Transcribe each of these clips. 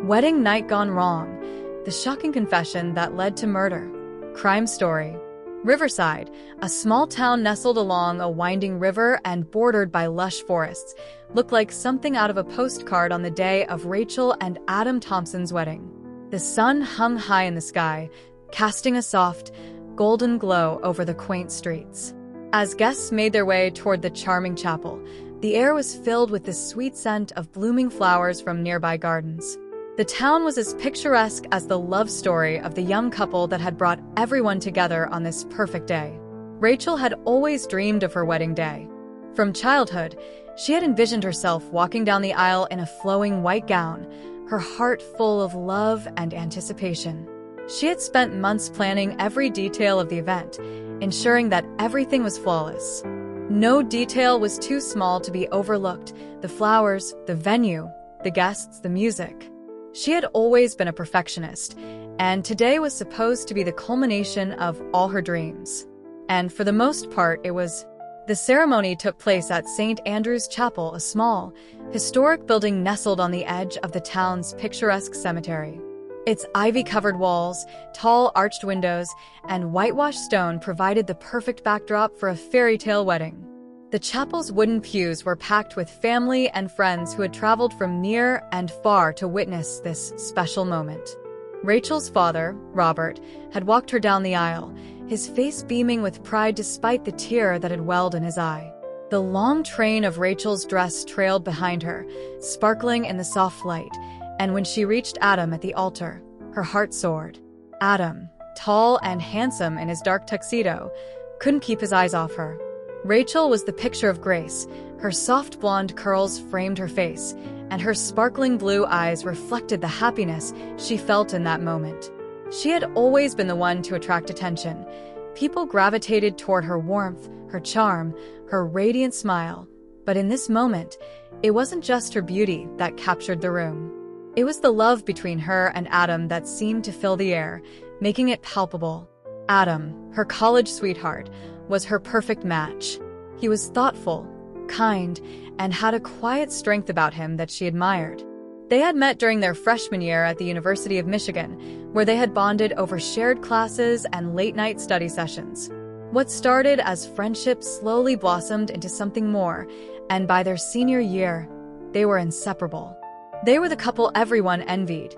Wedding night gone wrong. The shocking confession that led to murder. Crime story. Riverside, a small town nestled along a winding river and bordered by lush forests, looked like something out of a postcard on the day of Rachel and Adam Thompson's wedding. The sun hung high in the sky, casting a soft, golden glow over the quaint streets. As guests made their way toward the charming chapel, the air was filled with the sweet scent of blooming flowers from nearby gardens. The town was as picturesque as the love story of the young couple that had brought everyone together on this perfect day. Rachel had always dreamed of her wedding day. From childhood, she had envisioned herself walking down the aisle in a flowing white gown, her heart full of love and anticipation. She had spent months planning every detail of the event, ensuring that everything was flawless. No detail was too small to be overlooked: the flowers, the venue, the guests, the music. She had always been a perfectionist, and today was supposed to be the culmination of all her dreams. And for the most part, the ceremony took place at St. Andrew's Chapel, a small, historic building nestled on the edge of the town's picturesque cemetery. Its ivy-covered walls, tall arched windows, and whitewashed stone provided the perfect backdrop for a fairy tale wedding. The chapel's wooden pews were packed with family and friends who had traveled from near and far to witness this special moment. Rachel's father, Robert, had walked her down the aisle, his face beaming with pride despite the tear that had welled in his eye. The long train of Rachel's dress trailed behind her, sparkling in the soft light, and when she reached Adam at the altar, her heart soared. Adam, tall and handsome in his dark tuxedo, couldn't keep his eyes off her. Rachel was the picture of grace. Her soft blonde curls framed her face, and her sparkling blue eyes reflected the happiness she felt in that moment. She had always been the one to attract attention. People gravitated toward her warmth, her charm, her radiant smile. But in this moment, it wasn't just her beauty that captured the room. It was the love between her and Adam that seemed to fill the air, making it palpable. Adam, her college sweetheart, was her perfect match. He was thoughtful, kind, and had a quiet strength about him that she admired. They had met during their freshman year at the University of Michigan, where they had bonded over shared classes and late-night study sessions. What started as friendship slowly blossomed into something more, and by their senior year, they were inseparable. They were the couple everyone envied,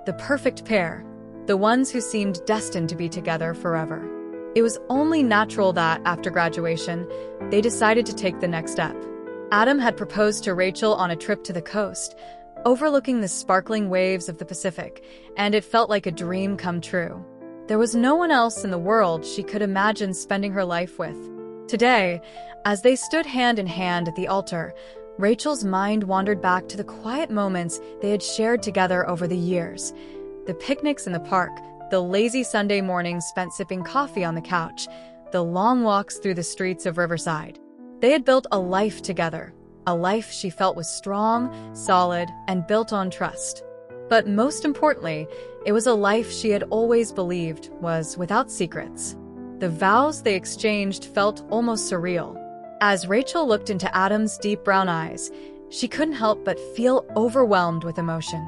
the perfect pair, the ones who seemed destined to be together forever. It was only natural that, after graduation, they decided to take the next step. Adam had proposed to Rachel on a trip to the coast, overlooking the sparkling waves of the Pacific, and it felt like a dream come true. There was no one else in the world she could imagine spending her life with. Today, as they stood hand in hand at the altar, Rachel's mind wandered back to the quiet moments they had shared together over the years. The picnics in the park, the lazy Sunday mornings spent sipping coffee on the couch, the long walks through the streets of Riverside. They had built a life together, a life she felt was strong, solid, and built on trust. But most importantly, it was a life she had always believed was without secrets. The vows they exchanged felt almost surreal. As Rachel looked into Adam's deep brown eyes, she couldn't help but feel overwhelmed with emotion.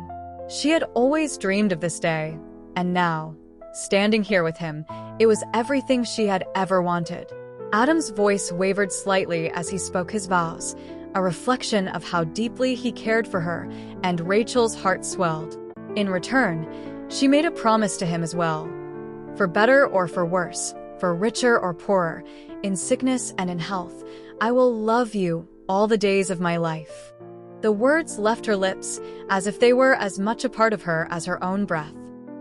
She had always dreamed of this day, and now, standing here with him, it was everything she had ever wanted. Adam's voice wavered slightly as he spoke his vows, a reflection of how deeply he cared for her, and Rachel's heart swelled. In return, she made a promise to him as well. For better or for worse, for richer or poorer, in sickness and in health, I will love you all the days of my life. The words left her lips as if they were as much a part of her as her own breath.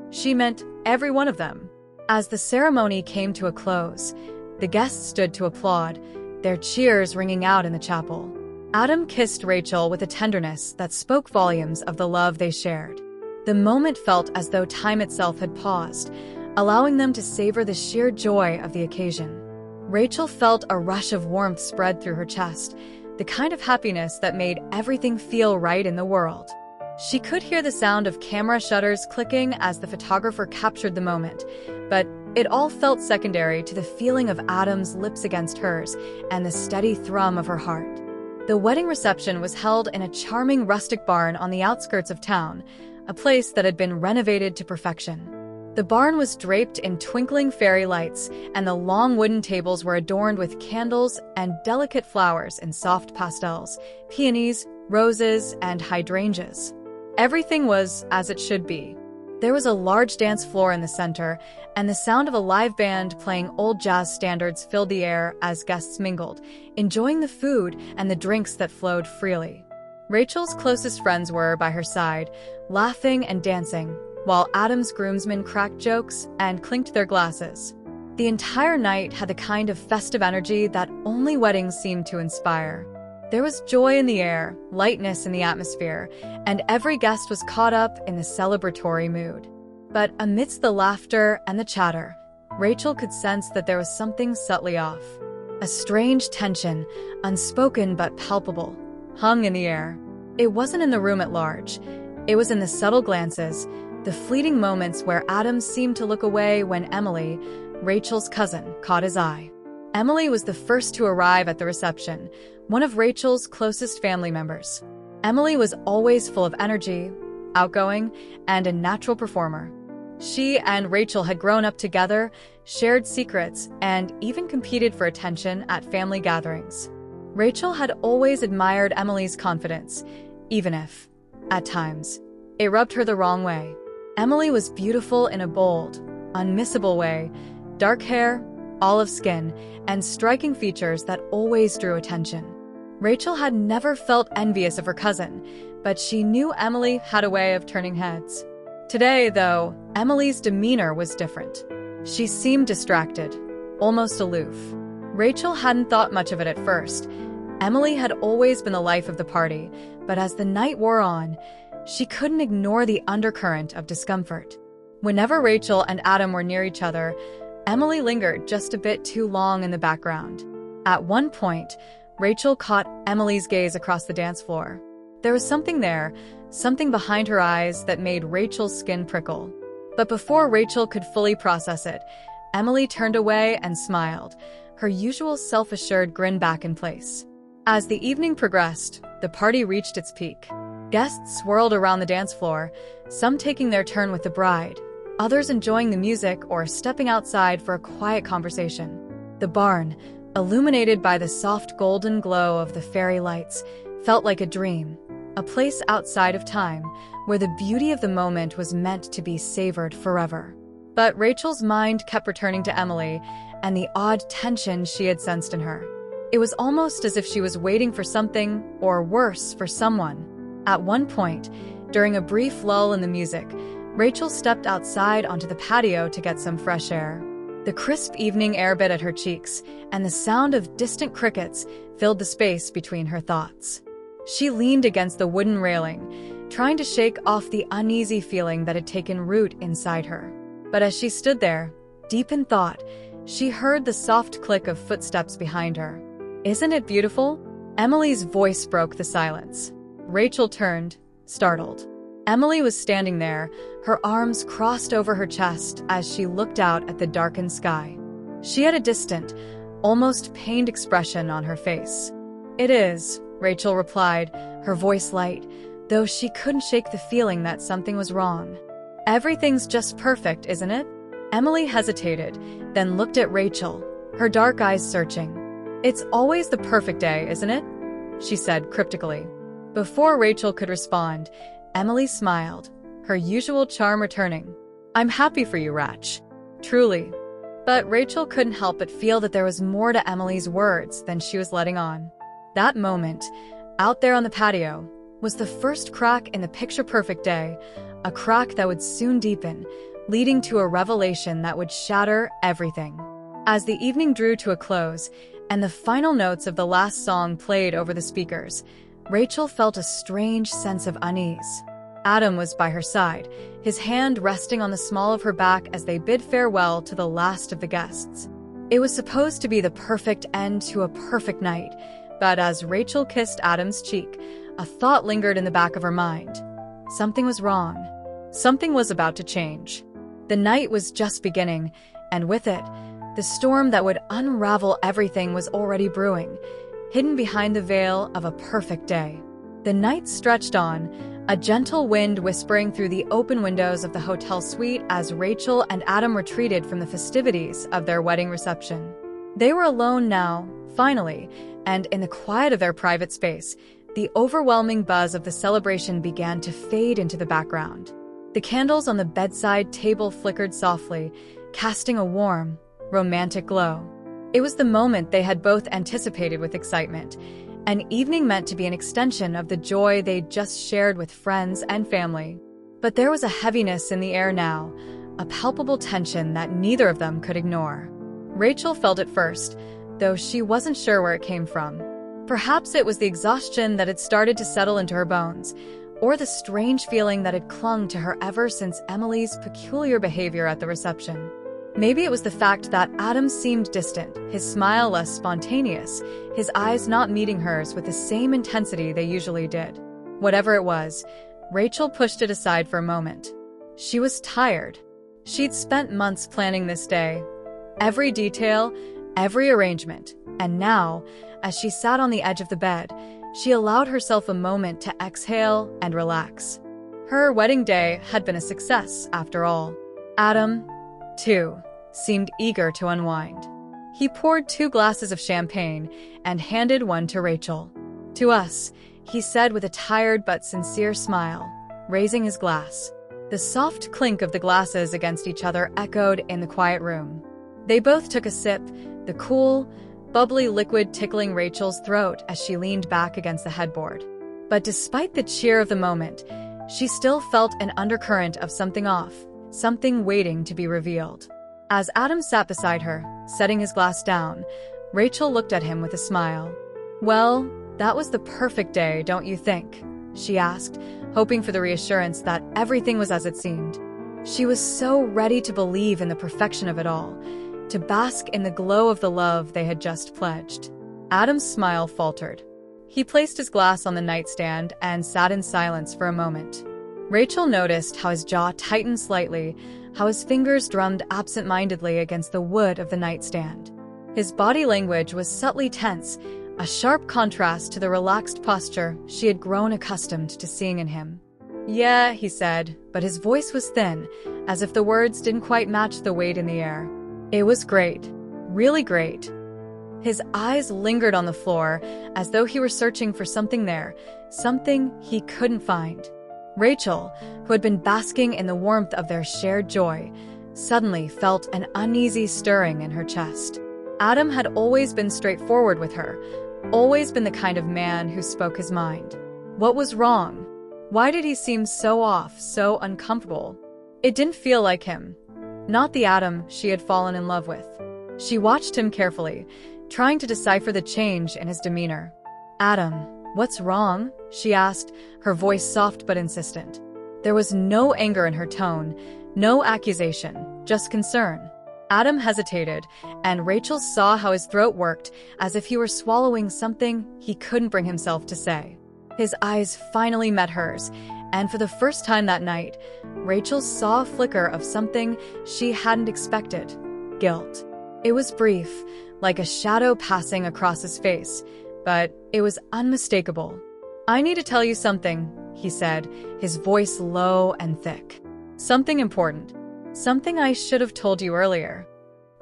She meant every one of them. As the ceremony came to a close, the guests stood to applaud, their cheers ringing out in the chapel. Adam kissed Rachel with a tenderness that spoke volumes of the love they shared. The moment felt as though time itself had paused, allowing them to savor the sheer joy of the occasion. Rachel felt a rush of warmth spread through her chest, the kind of happiness that made everything feel right in the world. She could hear the sound of camera shutters clicking as the photographer captured the moment, but it all felt secondary to the feeling of Adam's lips against hers and the steady thrum of her heart. The wedding reception was held in a charming rustic barn on the outskirts of town, a place that had been renovated to perfection. The barn was draped in twinkling fairy lights, and the long wooden tables were adorned with candles and delicate flowers in soft pastels, peonies, roses, and hydrangeas. Everything was as it should be. There was a large dance floor in the center, and the sound of a live band playing old jazz standards filled the air as guests mingled, enjoying the food and the drinks that flowed freely. Rachel's closest friends were by her side, laughing and dancing, while Adam's groomsmen cracked jokes and clinked their glasses. The entire night had the kind of festive energy that only weddings seem to inspire. There was joy in the air, lightness in the atmosphere, and every guest was caught up in the celebratory mood. But amidst the laughter and the chatter, Rachel could sense that there was something subtly off. A strange tension, unspoken but palpable, hung in the air. It wasn't in the room at large. It was in the subtle glances, the fleeting moments where Adam seemed to look away when Emily, Rachel's cousin, caught his eye. Emily was the first to arrive at the reception, one of Rachel's closest family members. Emily was always full of energy, outgoing, and a natural performer. She and Rachel had grown up together, shared secrets, and even competed for attention at family gatherings. Rachel had always admired Emily's confidence, even if, at times, it rubbed her the wrong way. Emily was beautiful in a bold, unmissable way, dark hair, olive skin, and striking features that always drew attention. Rachel had never felt envious of her cousin, but she knew Emily had a way of turning heads. Today, though, Emily's demeanor was different. She seemed distracted, almost aloof. Rachel hadn't thought much of it at first. Emily had always been the life of the party, but as the night wore on, she couldn't ignore the undercurrent of discomfort. Whenever Rachel and Adam were near each other, Emily lingered just a bit too long in the background. At one point, Rachel caught Emily's gaze across the dance floor. There was something there, something behind her eyes that made Rachel's skin prickle. But before Rachel could fully process it, Emily turned away and smiled, her usual self-assured grin back in place. As the evening progressed, the party reached its peak. Guests swirled around the dance floor, some taking their turn with the bride, others enjoying the music or stepping outside for a quiet conversation. The barn, illuminated by the soft golden glow of the fairy lights, felt like a dream, a place outside of time where the beauty of the moment was meant to be savored forever. But Rachel's mind kept returning to Emily and the odd tension she had sensed in her. It was almost as if she was waiting for something, or worse, for someone. At one point, during a brief lull in the music, Rachel stepped outside onto the patio to get some fresh air. The crisp evening air bit at her cheeks, and the sound of distant crickets filled the space between her thoughts. She leaned against the wooden railing, trying to shake off the uneasy feeling that had taken root inside her. But as she stood there, deep in thought, she heard the soft click of footsteps behind her. "Isn't it beautiful?" Emily's voice broke the silence. Rachel turned, startled. Emily was standing there, her arms crossed over her chest as she looked out at the darkened sky. She had a distant, almost pained expression on her face. "It is," Rachel replied, her voice light, though she couldn't shake the feeling that something was wrong. "Everything's just perfect, isn't it?" Emily hesitated, then looked at Rachel, her dark eyes searching. "It's always the perfect day, isn't it?" she said cryptically. Before Rachel could respond, Emily smiled, her usual charm returning. "I'm happy for you, Rach. Truly." But Rachel couldn't help but feel that there was more to Emily's words than she was letting on. That moment, out there on the patio, was the first crack in the picture-perfect day, a crack that would soon deepen, leading to a revelation that would shatter everything. As the evening drew to a close, and the final notes of the last song played over the speakers, Rachel felt a strange sense of unease. Adam was by her side, his hand resting on the small of her back as they bid farewell to the last of the guests. It was supposed to be the perfect end to a perfect night, but as Rachel kissed Adam's cheek, a thought lingered in the back of her mind. Something was wrong. Something was about to change. The night was just beginning, and with it, the storm that would unravel everything was already brewing, hidden behind the veil of a perfect day. The night stretched on, a gentle wind whispering through the open windows of the hotel suite as Rachel and Adam retreated from the festivities of their wedding reception. They were alone now, finally, and in the quiet of their private space, the overwhelming buzz of the celebration began to fade into the background. The candles on the bedside table flickered softly, casting a warm, romantic glow. It was the moment they had both anticipated with excitement, an evening meant to be an extension of the joy they'd just shared with friends and family. But there was a heaviness in the air now, a palpable tension that neither of them could ignore. Rachel felt it first, though she wasn't sure where it came from. Perhaps it was the exhaustion that had started to settle into her bones, or the strange feeling that had clung to her ever since Emily's peculiar behavior at the reception. Maybe it was the fact that Adam seemed distant, his smile less spontaneous, his eyes not meeting hers with the same intensity they usually did. Whatever it was, Rachel pushed it aside for a moment. She was tired. She'd spent months planning this day, every detail, every arrangement, and now, as she sat on the edge of the bed, she allowed herself a moment to exhale and relax. Her wedding day had been a success, after all. Adam, too, seemed eager to unwind. He poured 2 glasses of champagne and handed one to Rachel. "To us," he said with a tired but sincere smile, raising his glass. The soft clink of the glasses against each other echoed in the quiet room. They both took a sip, the cool, bubbly liquid tickling Rachel's throat as she leaned back against the headboard. But despite the cheer of the moment, she still felt an undercurrent of something off, something waiting to be revealed. As Adam sat beside her, setting his glass down, Rachel looked at him with a smile. "Well, that was the perfect day, don't you think?" she asked, hoping for the reassurance that everything was as it seemed. She was so ready to believe in the perfection of it all, to bask in the glow of the love they had just pledged. Adam's smile faltered. He placed his glass on the nightstand and sat in silence for a moment. Rachel noticed how his jaw tightened slightly, how his fingers drummed absent-mindedly against the wood of the nightstand. His body language was subtly tense, a sharp contrast to the relaxed posture she had grown accustomed to seeing in him. "Yeah," he said, but his voice was thin, as if the words didn't quite match the weight in the air. "It was great. Really great." His eyes lingered on the floor, as though he were searching for something there, something he couldn't find. Rachel, who had been basking in the warmth of their shared joy, suddenly felt an uneasy stirring in her chest. Adam had always been straightforward with her, always been the kind of man who spoke his mind. What was wrong? Why did he seem so off, so uncomfortable? It didn't feel like him. Not the Adam she had fallen in love with. She watched him carefully, trying to decipher the change in his demeanor. "Adam, what's wrong?" she asked, her voice soft but insistent. There was no anger in her tone, no accusation, just concern. Adam hesitated, and Rachel saw how his throat worked, as if he were swallowing something he couldn't bring himself to say. His eyes finally met hers, and for the first time that night, Rachel saw a flicker of something she hadn't expected: guilt. It was brief, like a shadow passing across his face, but it was unmistakable. "I need to tell you something," he said, his voice low and thick. "Something important. Something I should have told you earlier."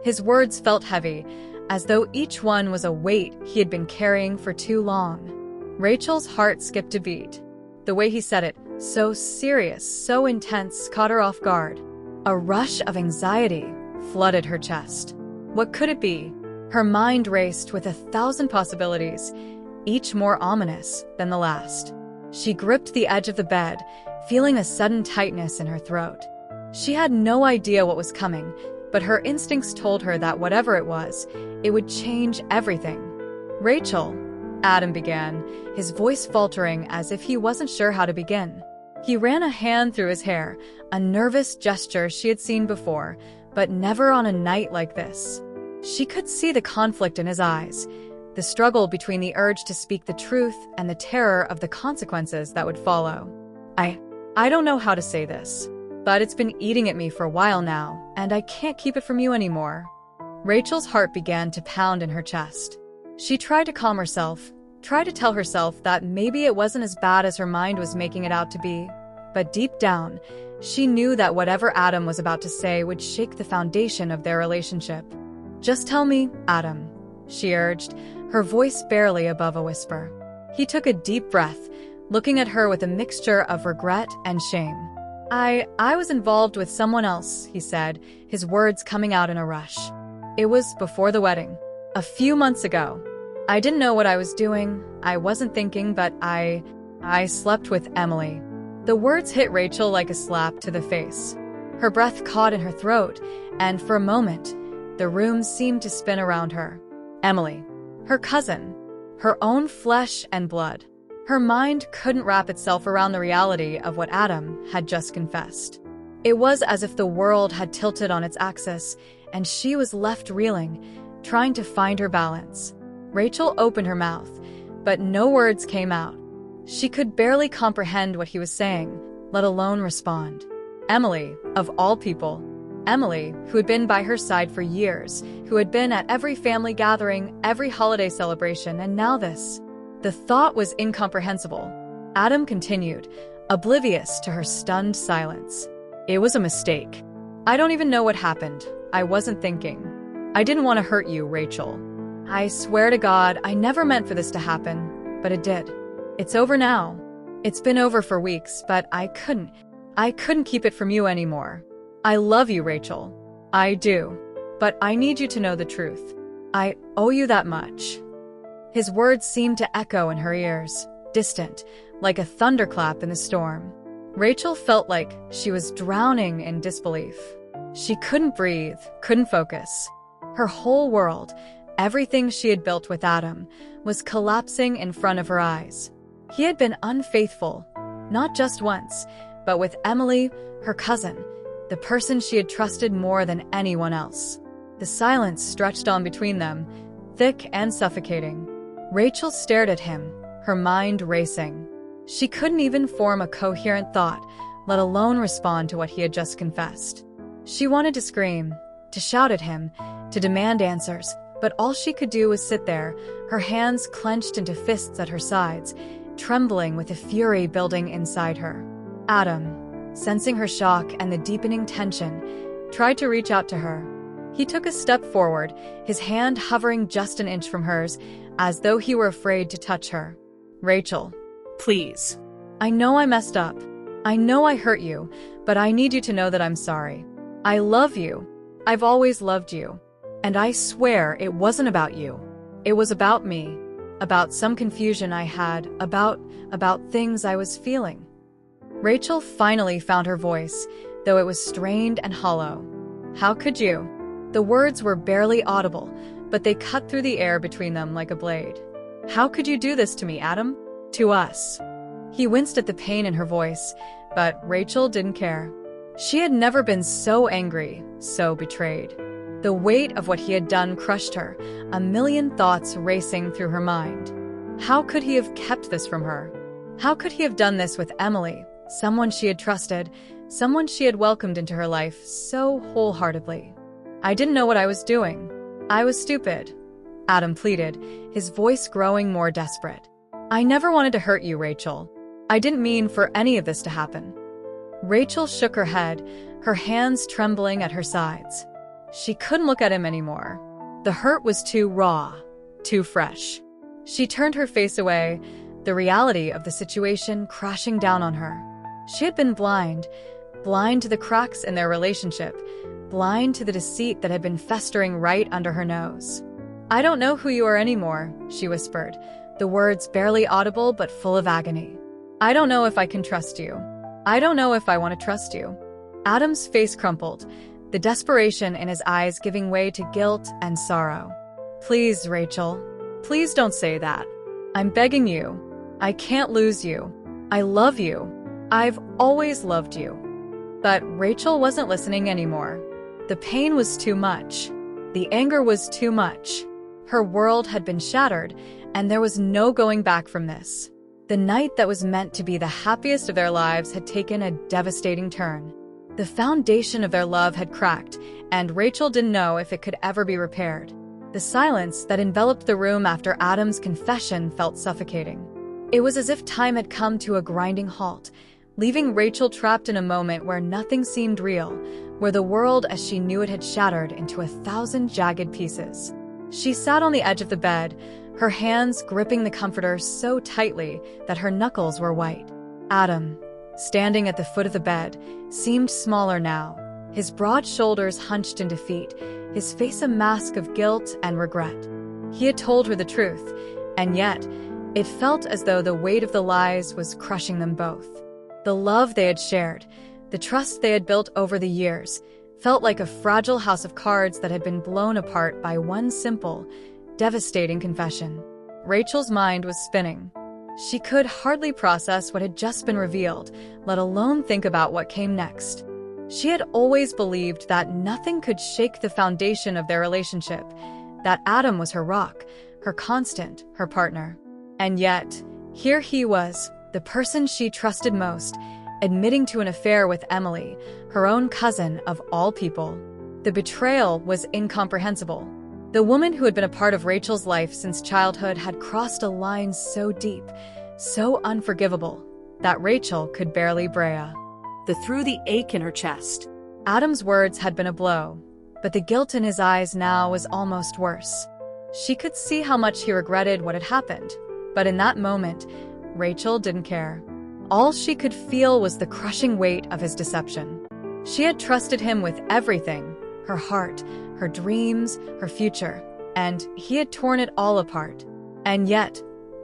His words felt heavy, as though each one was a weight he had been carrying for too long. Rachel's heart skipped a beat. The way he said it, so serious, so intense, caught her off guard. A rush of anxiety flooded her chest. What could it be? Her mind raced with 1,000 possibilities, each more ominous than the last. She gripped the edge of the bed, feeling a sudden tightness in her throat. She had no idea what was coming, but her instincts told her that whatever it was, it would change everything. "Rachel," Adam began, his voice faltering as if he wasn't sure how to begin. He ran a hand through his hair, a nervous gesture she had seen before, but never on a night like this. She could see the conflict in his eyes, the struggle between the urge to speak the truth and the terror of the consequences that would follow. I don't know how to say this, but it's been eating at me for a while now, and I can't keep it from you anymore." Rachel's heart began to pound in her chest. She tried to calm herself, try to tell herself that maybe it wasn't as bad as her mind was making it out to be. But deep down, she knew that whatever Adam was about to say would shake the foundation of their relationship. "Just tell me, Adam," she urged, her voice barely above a whisper. He took a deep breath, looking at her with a mixture of regret and shame. I was involved with someone else," he said, his words coming out in a rush. "It was before the wedding. A few months ago. I didn't know what I was doing. I wasn't thinking, but I slept with Emily." The words hit Rachel like a slap to the face. Her breath caught in her throat, and for a moment, the room seemed to spin around her. Emily. Her cousin. Her own flesh and blood. Her mind couldn't wrap itself around the reality of what Adam had just confessed. It was as if the world had tilted on its axis, and she was left reeling, trying to find her balance. Rachel opened her mouth, but no words came out. She could barely comprehend what he was saying, let alone respond. Emily, of all people. Emily, who had been by her side for years, who had been at every family gathering, every holiday celebration, and now this. The thought was incomprehensible. Adam continued, oblivious to her stunned silence. "It was a mistake. I don't even know what happened. I wasn't thinking. I didn't want to hurt you, Rachel. I swear to God, I never meant for this to happen, but it did. It's over now. It's been over for weeks, but I couldn't keep it from you anymore. I love you, Rachel. I do. But I need you to know the truth. I owe you that much." His words seemed to echo in her ears, distant, like a thunderclap in the storm. Rachel felt like she was drowning in disbelief. She couldn't breathe, couldn't focus. Her whole world, everything she had built with Adam, was collapsing in front of her eyes. He had been unfaithful, not just once, but with Emily, her cousin, the person she had trusted more than anyone else. The silence stretched on between them, thick and suffocating. Rachel stared at him, her mind racing. She couldn't even form a coherent thought, let alone respond to what he had just confessed. She wanted to scream, to shout at him, to demand answers, but all she could do was sit there, her hands clenched into fists at her sides, trembling with the fury building inside her. Adam, sensing her shock and the deepening tension, tried to reach out to her. He took a step forward, his hand hovering just an inch from hers, as though he were afraid to touch her. "Rachel, please. I know I messed up. I know I hurt you, but I need you to know that I'm sorry. I love you. I've always loved you. And I swear it wasn't about you. It was about me. About some confusion I had, about things I was feeling." Rachel finally found her voice, though it was strained and hollow. "How could you?" The words were barely audible, but they cut through the air between them like a blade. "How could you do this to me, Adam? To us?" He winced at the pain in her voice, but Rachel didn't care. She had never been so angry, so betrayed. The weight of what he had done crushed her, a million thoughts racing through her mind. How could he have kept this from her? How could he have done this with Emily, someone she had trusted, someone she had welcomed into her life so wholeheartedly? "I didn't know what I was doing. I was stupid," Adam pleaded, his voice growing more desperate. "I never wanted to hurt you, Rachel. I didn't mean for any of this to happen." Rachel shook her head, her hands trembling at her sides. She couldn't look at him anymore. The hurt was too raw, too fresh. She turned her face away, the reality of the situation crashing down on her. She had been blind to the cracks in their relationship, blind to the deceit that had been festering right under her nose. "I don't know who you are anymore," she whispered, the words barely audible but full of agony. "I don't know if I can trust you. I don't know if I want to trust you." Adam's face crumpled, the desperation in his eyes giving way to guilt and sorrow. "Please, Rachel, please don't say that. I'm begging you. I can't lose you. I love you. I've always loved you." But Rachel wasn't listening anymore. The pain was too much. The anger was too much. Her world had been shattered, and there was no going back from this. The night that was meant to be the happiest of their lives had taken a devastating turn. The foundation of their love had cracked, and Rachel didn't know if it could ever be repaired. The silence that enveloped the room after Adam's confession felt suffocating. It was as if time had come to a grinding halt, leaving Rachel trapped in a moment where nothing seemed real, where the world as she knew it had shattered into 1,000 jagged pieces. She sat on the edge of the bed, her hands gripping the comforter so tightly that her knuckles were white. Adam, standing at the foot of the bed, seemed smaller now, his broad shoulders hunched in defeat, his face a mask of guilt and regret. He had told her the truth, and yet, it felt as though the weight of the lies was crushing them both. The love they had shared, the trust they had built over the years, felt like a fragile house of cards that had been blown apart by one simple, devastating confession. Rachel's mind was spinning. She could hardly process what had just been revealed, let alone think about what came next. She had always believed that nothing could shake the foundation of their relationship, that Adam was her rock, her constant, her partner. And yet, here he was, the person she trusted most, admitting to an affair with Emily, her own cousin of all people. The betrayal was incomprehensible. The woman who had been a part of Rachel's life since childhood had crossed a line so deep, so unforgivable, that Rachel could barely breathe. Through the ache in her chest. Adam's words had been a blow, but the guilt in his eyes now was almost worse. She could see how much he regretted what had happened, but in that moment, Rachel didn't care. All she could feel was the crushing weight of his deception. She had trusted him with everything, her heart, her dreams, her future, and he had torn it all apart. And yet,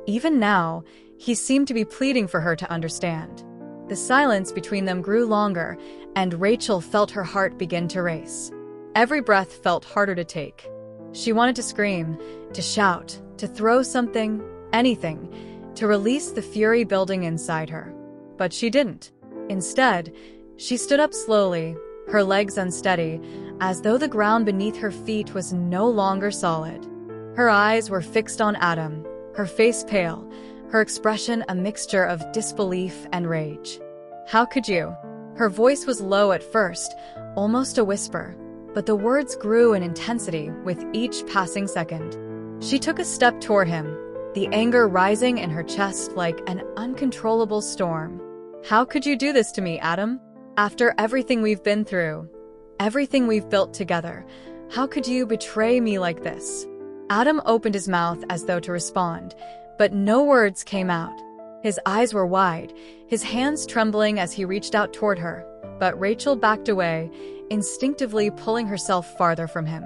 even now, he seemed to be pleading for her to understand. The silence between them grew longer, and Rachel felt her heart begin to race. Every breath felt harder to take. She wanted to scream, to shout, to throw something, anything, to release the fury building inside her. But she didn't. Instead, she stood up slowly, her legs unsteady, as though the ground beneath her feet was no longer solid. Her eyes were fixed on Adam, her face pale, her expression a mixture of disbelief and rage. "How could you?" Her voice was low at first, almost a whisper, but the words grew in intensity with each passing second. She took a step toward him, the anger rising in her chest like an uncontrollable storm. "How could you do this to me, Adam? After everything we've been through, everything we've built together, how could you betray me like this?" Adam opened his mouth as though to respond, but no words came out. His eyes were wide, his hands trembling as he reached out toward her, but Rachel backed away, instinctively pulling herself farther from him.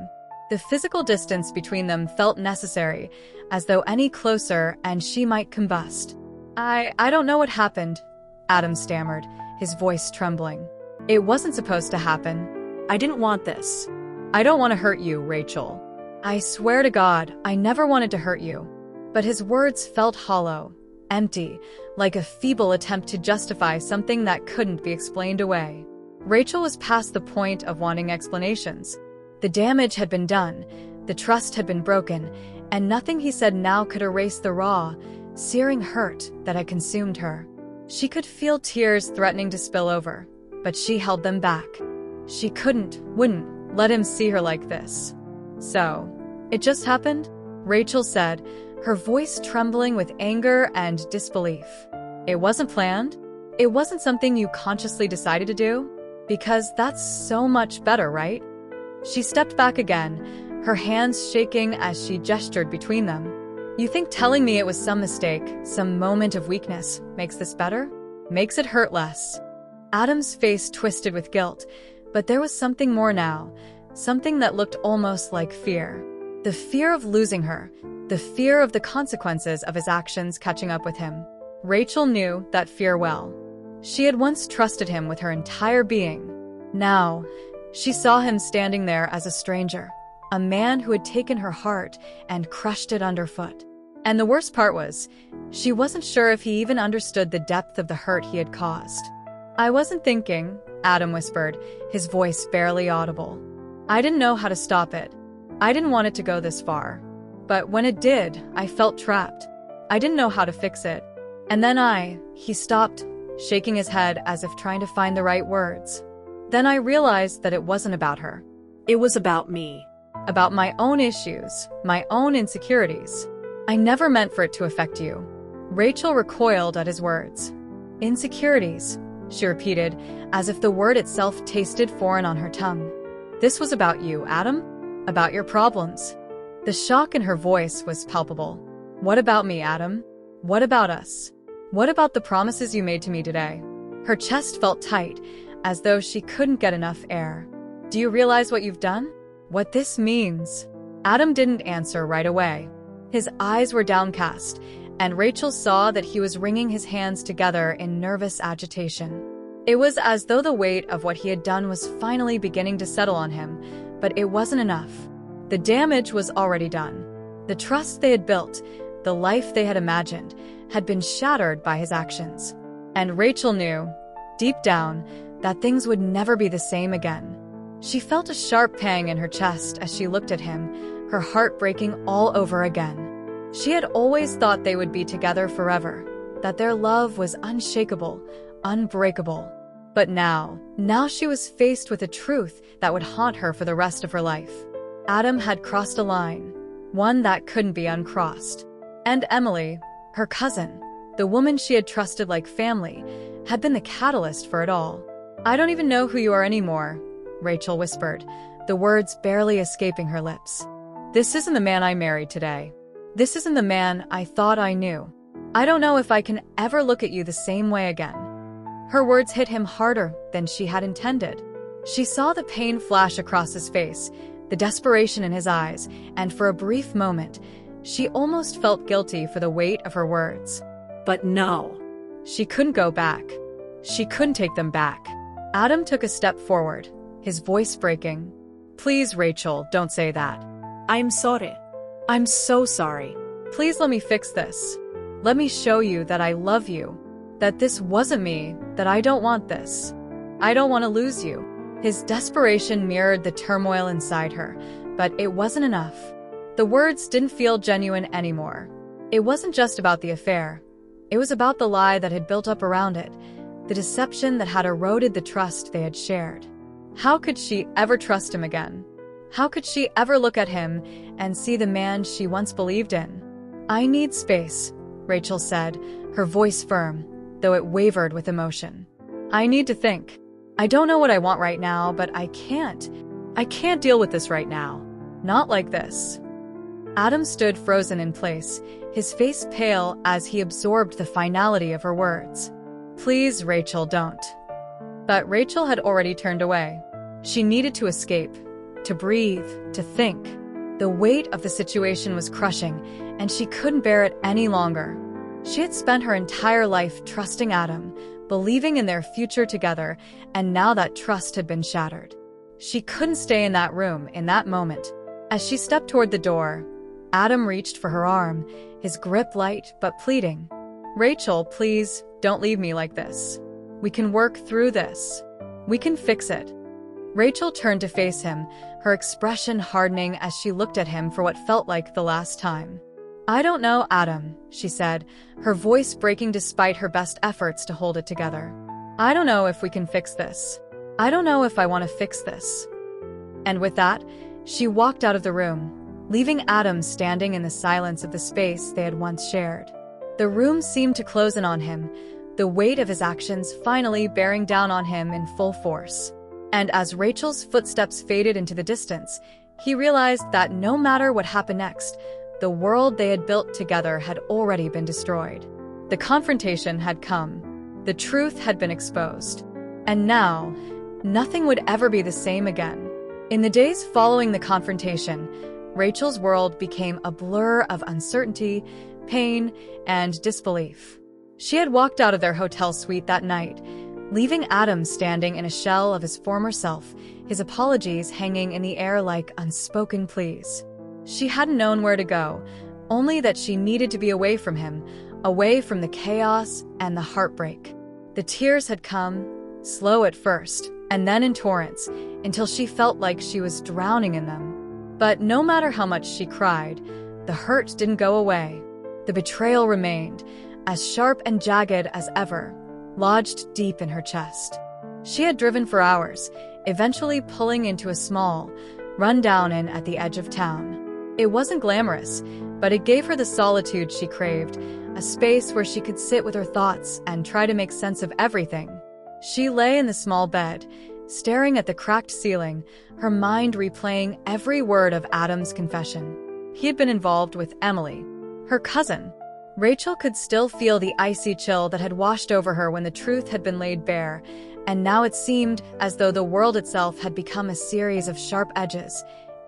The physical distance between them felt necessary, as though any closer and she might combust. I don't know what happened," Adam stammered, his voice trembling. "It wasn't supposed to happen. I didn't want this." "I don't want to hurt you, Rachel. I swear to God, I never wanted to hurt you." But his words felt hollow, empty, like a feeble attempt to justify something that couldn't be explained away. Rachel was past the point of wanting explanations. The damage had been done, the trust had been broken, and nothing he said now could erase the raw, searing hurt that had consumed her. She could feel tears threatening to spill over, but she held them back. She wouldn't let him see her like this. "So, it just happened?" Rachel said, her voice trembling with anger and disbelief. "It wasn't planned? It wasn't something you consciously decided to do? Because that's so much better, right?" She stepped back again, her hands shaking as she gestured between them. "You think telling me it was some mistake, some moment of weakness, makes this better? Makes it hurt less?" Adam's face twisted with guilt, but there was something more now, something that looked almost like fear. The fear of losing her, the fear of the consequences of his actions catching up with him. Rachel knew that fear well. She had once trusted him with her entire being. Now, she saw him standing there as a stranger, a man who had taken her heart and crushed it underfoot. And the worst part was, she wasn't sure if he even understood the depth of the hurt he had caused. "I wasn't thinking," Adam whispered, his voice barely audible. "I didn't know how to stop it. I didn't want it to go this far. But when it did, I felt trapped. I didn't know how to fix it. And then he stopped, shaking his head as if trying to find the right words. Then I realized that it wasn't about her. It was about me." about my own issues, my own insecurities. I never meant for it to affect you. Rachel recoiled at his words. Insecurities, she repeated, as if the word itself tasted foreign on her tongue. This was about you, Adam? About your problems. The shock in her voice was palpable. What about me, Adam? What about us? What about the promises you made to me today? Her chest felt tight, as though she couldn't get enough air. Do you realize what you've done? What this means? Adam didn't answer right away. His eyes were downcast, and Rachel saw that he was wringing his hands together in nervous agitation. It was as though the weight of what he had done was finally beginning to settle on him, but it wasn't enough. The damage was already done. The trust they had built, the life they had imagined, had been shattered by his actions. And Rachel knew, deep down, that things would never be the same again. She felt a sharp pang in her chest as she looked at him, her heart breaking all over again. She had always thought they would be together forever, that their love was unshakable, unbreakable. But now she was faced with a truth that would haunt her for the rest of her life. Adam had crossed a line, one that couldn't be uncrossed. And Emily, her cousin, the woman she had trusted like family, had been the catalyst for it all. I don't even know who you are anymore, Rachel whispered, the words barely escaping her lips. This isn't the man I married today. This isn't the man I thought I knew. I don't know if I can ever look at you the same way again. Her words hit him harder than she had intended. She saw the pain flash across his face, the desperation in his eyes, and for a brief moment, she almost felt guilty for the weight of her words. But no. She couldn't go back. She couldn't take them back. Adam took a step forward, his voice breaking. Please, Rachel, don't say that. I'm sorry. I'm so sorry. Please let me fix this. Let me show you that I love you, that this wasn't me, that I don't want this. I don't want to lose you. His desperation mirrored the turmoil inside her, but it wasn't enough. The words didn't feel genuine anymore. It wasn't just about the affair. It was about the lie that had built up around it, the deception that had eroded the trust they had shared. How could she ever trust him again? How could she ever look at him and see the man she once believed in? I need space, Rachel said, her voice firm, though it wavered with emotion. I need to think. I don't know what I want right now, but I can't. I can't deal with this right now. Not like this. Adam stood frozen in place, his face pale as he absorbed the finality of her words. Please, Rachel, don't. But Rachel had already turned away. She needed to escape, to breathe, to think. The weight of the situation was crushing, and she couldn't bear it any longer. She had spent her entire life trusting Adam, believing in their future together, and now that trust had been shattered. She couldn't stay in that room in that moment. As she stepped toward the door, Adam reached for her arm, his grip light but pleading. Rachel, please, don't leave me like this. We can work through this. We can fix it. Rachel turned to face him, her expression hardening as she looked at him for what felt like the last time. I don't know, Adam, she said, her voice breaking despite her best efforts to hold it together. I don't know if we can fix this. I don't know if I want to fix this. And with that, she walked out of the room, leaving Adam standing in the silence of the space they had once shared. The room seemed to close in on him, the weight of his actions finally bearing down on him in full force. And as Rachel's footsteps faded into the distance, he realized that no matter what happened next, the world they had built together had already been destroyed. The confrontation had come. The truth had been exposed. And now, nothing would ever be the same again. In the days following the confrontation, Rachel's world became a blur of uncertainty, pain, and disbelief. She had walked out of their hotel suite that night, leaving Adam standing in a shell of his former self, his apologies hanging in the air like unspoken pleas. She hadn't known where to go, only that she needed to be away from him, away from the chaos and the heartbreak. The tears had come, slow at first, and then in torrents, until she felt like she was drowning in them. But no matter how much she cried, the hurt didn't go away. The betrayal remained, as sharp and jagged as ever, lodged deep in her chest. She had driven for hours, eventually pulling into a small, run down inn at the edge of town. It wasn't glamorous, but it gave her the solitude she craved, a space where she could sit with her thoughts and try to make sense of everything. She lay in the small bed, staring at the cracked ceiling, her mind replaying every word of Adam's confession. He had been involved with Emily, her cousin. Rachel could still feel the icy chill that had washed over her when the truth had been laid bare, and now it seemed as though the world itself had become a series of sharp edges,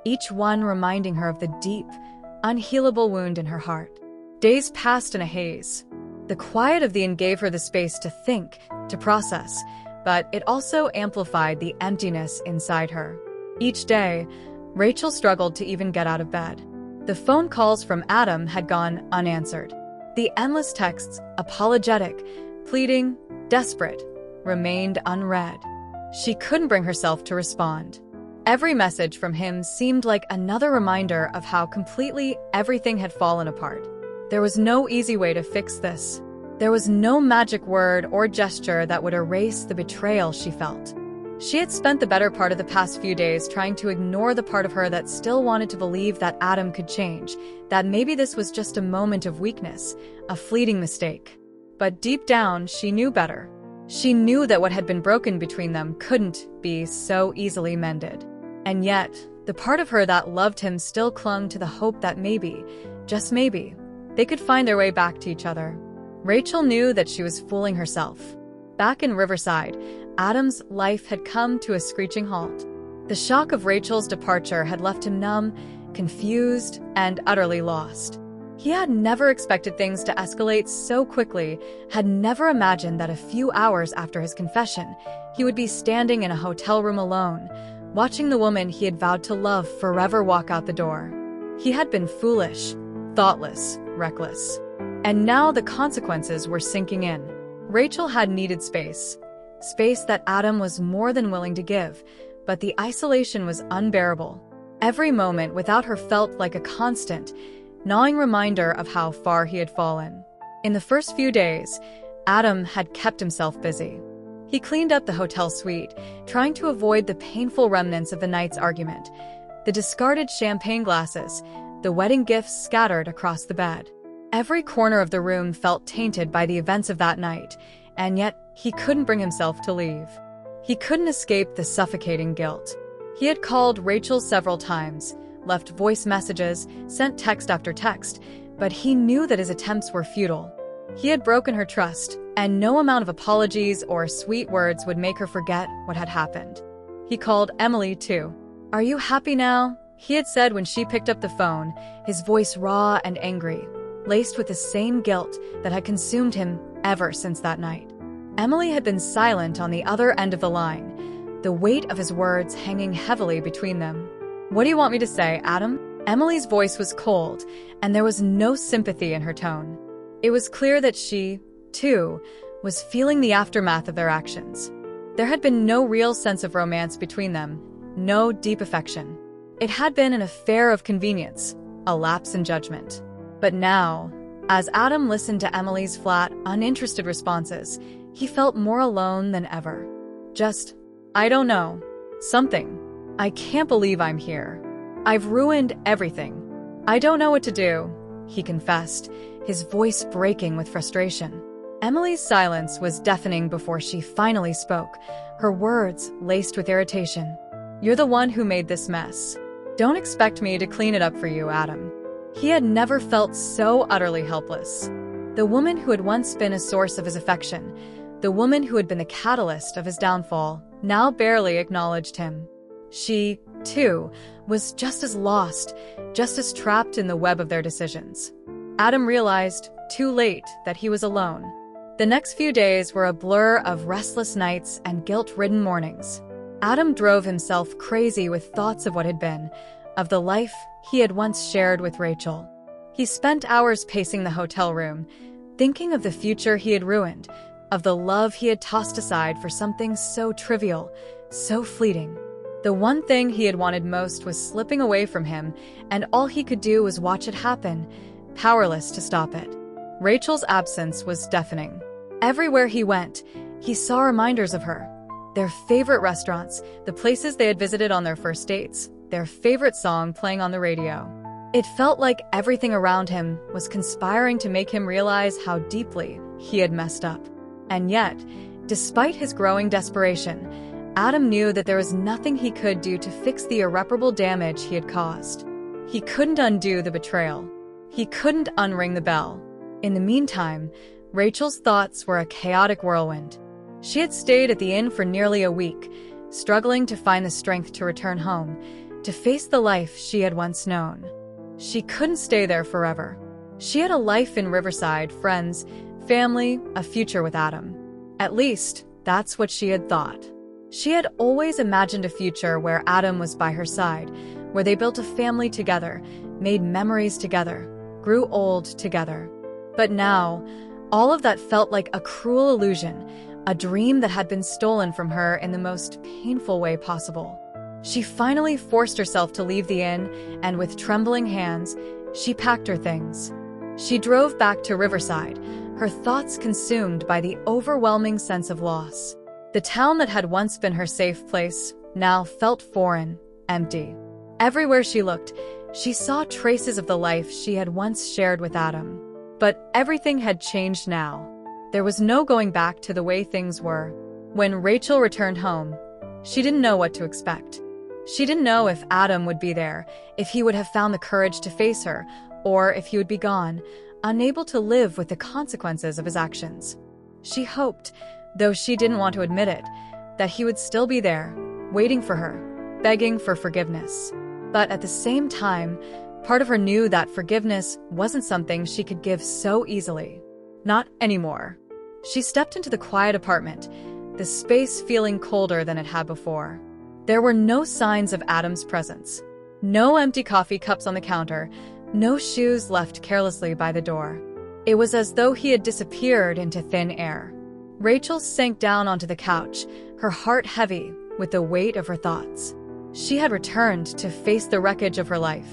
each one reminding her of the deep, unhealable wound in her heart. Days passed in a haze. The quiet of the inn gave her the space to think, to process, but it also amplified the emptiness inside her. Each day, Rachel struggled to even get out of bed. The phone calls from Adam had gone unanswered. The endless texts, apologetic, pleading, desperate, remained unread. She couldn't bring herself to respond. Every message from him seemed like another reminder of how completely everything had fallen apart. There was no easy way to fix this. There was no magic word or gesture that would erase the betrayal she felt. She had spent the better part of the past few days trying to ignore the part of her that still wanted to believe that Adam could change, that maybe this was just a moment of weakness, a fleeting mistake. But deep down, she knew better. She knew that what had been broken between them couldn't be so easily mended. And yet, the part of her that loved him still clung to the hope that maybe, just maybe, they could find their way back to each other. Rachel knew that she was fooling herself. Back in Riverside, Adam's life had come to a screeching halt. The shock of Rachel's departure had left him numb, confused, and utterly lost. He had never expected things to escalate so quickly, had never imagined that a few hours after his confession, he would be standing in a hotel room alone, watching the woman he had vowed to love forever walk out the door. He had been foolish, thoughtless, reckless. And now the consequences were sinking in. Rachel had needed space. Space that Adam was more than willing to give, but the isolation was unbearable. Every moment without her felt like a constant, gnawing reminder of how far he had fallen. In the first few days, Adam had kept himself busy. He cleaned up the hotel suite, trying to avoid the painful remnants of the night's argument, the discarded champagne glasses, the wedding gifts scattered across the bed. Every corner of the room felt tainted by the events of that night, and yet he couldn't bring himself to leave. He couldn't escape the suffocating guilt. He had called Rachel several times, left voice messages, sent text after text, but he knew that his attempts were futile. He had broken her trust, and no amount of apologies or sweet words would make her forget what had happened. He called Emily, too. "Are you happy now?" he had said when she picked up the phone, his voice raw and angry, laced with the same guilt that had consumed him ever since that night. Emily had been silent on the other end of the line, the weight of his words hanging heavily between them. "What do you want me to say, Adam?" Emily's voice was cold, and there was no sympathy in her tone. It was clear that she, too, was feeling the aftermath of their actions. There had been no real sense of romance between them, no deep affection. It had been an affair of convenience, a lapse in judgment. But now, as Adam listened to Emily's flat, uninterested responses, he felt more alone than ever. Just, "I don't know. Something. I can't believe I'm here. I've ruined everything. I don't know what to do," he confessed, his voice breaking with frustration. Emily's silence was deafening before she finally spoke, her words laced with irritation. "You're the one who made this mess. Don't expect me to clean it up for you, Adam." He had never felt so utterly helpless. The woman who had once been a source of his affection, the woman who had been the catalyst of his downfall, now barely acknowledged him. She, too, was just as lost, just as trapped in the web of their decisions. Adam realized, too late, that he was alone. The next few days were a blur of restless nights and guilt-ridden mornings. Adam drove himself crazy with thoughts of what had been, of the life he had once shared with Rachel. He spent hours pacing the hotel room, thinking of the future he had ruined, of the love he had tossed aside for something so trivial, so fleeting. The one thing he had wanted most was slipping away from him, and all he could do was watch it happen, powerless to stop it. Rachel's absence was deafening. Everywhere he went, he saw reminders of her. Their favorite restaurants, the places they had visited on their first dates, their favorite song playing on the radio. It felt like everything around him was conspiring to make him realize how deeply he had messed up. And yet, despite his growing desperation, Adam knew that there was nothing he could do to fix the irreparable damage he had caused. He couldn't undo the betrayal. He couldn't unring the bell. In the meantime, Rachel's thoughts were a chaotic whirlwind. She had stayed at the inn for nearly a week, struggling to find the strength to return home, to face the life she had once known. She couldn't stay there forever. She had a life in Riverside, friends, family, a future with Adam. At least, that's what she had thought. She had always imagined a future where Adam was by her side, where they built a family together, made memories together, grew old together. But now, all of that felt like a cruel illusion, a dream that had been stolen from her in the most painful way possible. She finally forced herself to leave the inn, and with trembling hands, she packed her things. She drove back to Riverside, her thoughts consumed by the overwhelming sense of loss. The town that had once been her safe place now felt foreign, empty. Everywhere she looked, she saw traces of the life she had once shared with Adam. But everything had changed now. There was no going back to the way things were. When Rachel returned home, she didn't know what to expect. She didn't know if Adam would be there, if he would have found the courage to face her, or if he would be gone, unable to live with the consequences of his actions. She hoped, though she didn't want to admit it, that he would still be there, waiting for her, begging for forgiveness. But at the same time, part of her knew that forgiveness wasn't something she could give so easily. Not anymore. She stepped into the quiet apartment, the space feeling colder than it had before. There were no signs of Adam's presence. No empty coffee cups on the counter, no shoes left carelessly by the door. It was as though he had disappeared into thin air. Rachel sank down onto the couch, her heart heavy with the weight of her thoughts. She had returned to face the wreckage of her life.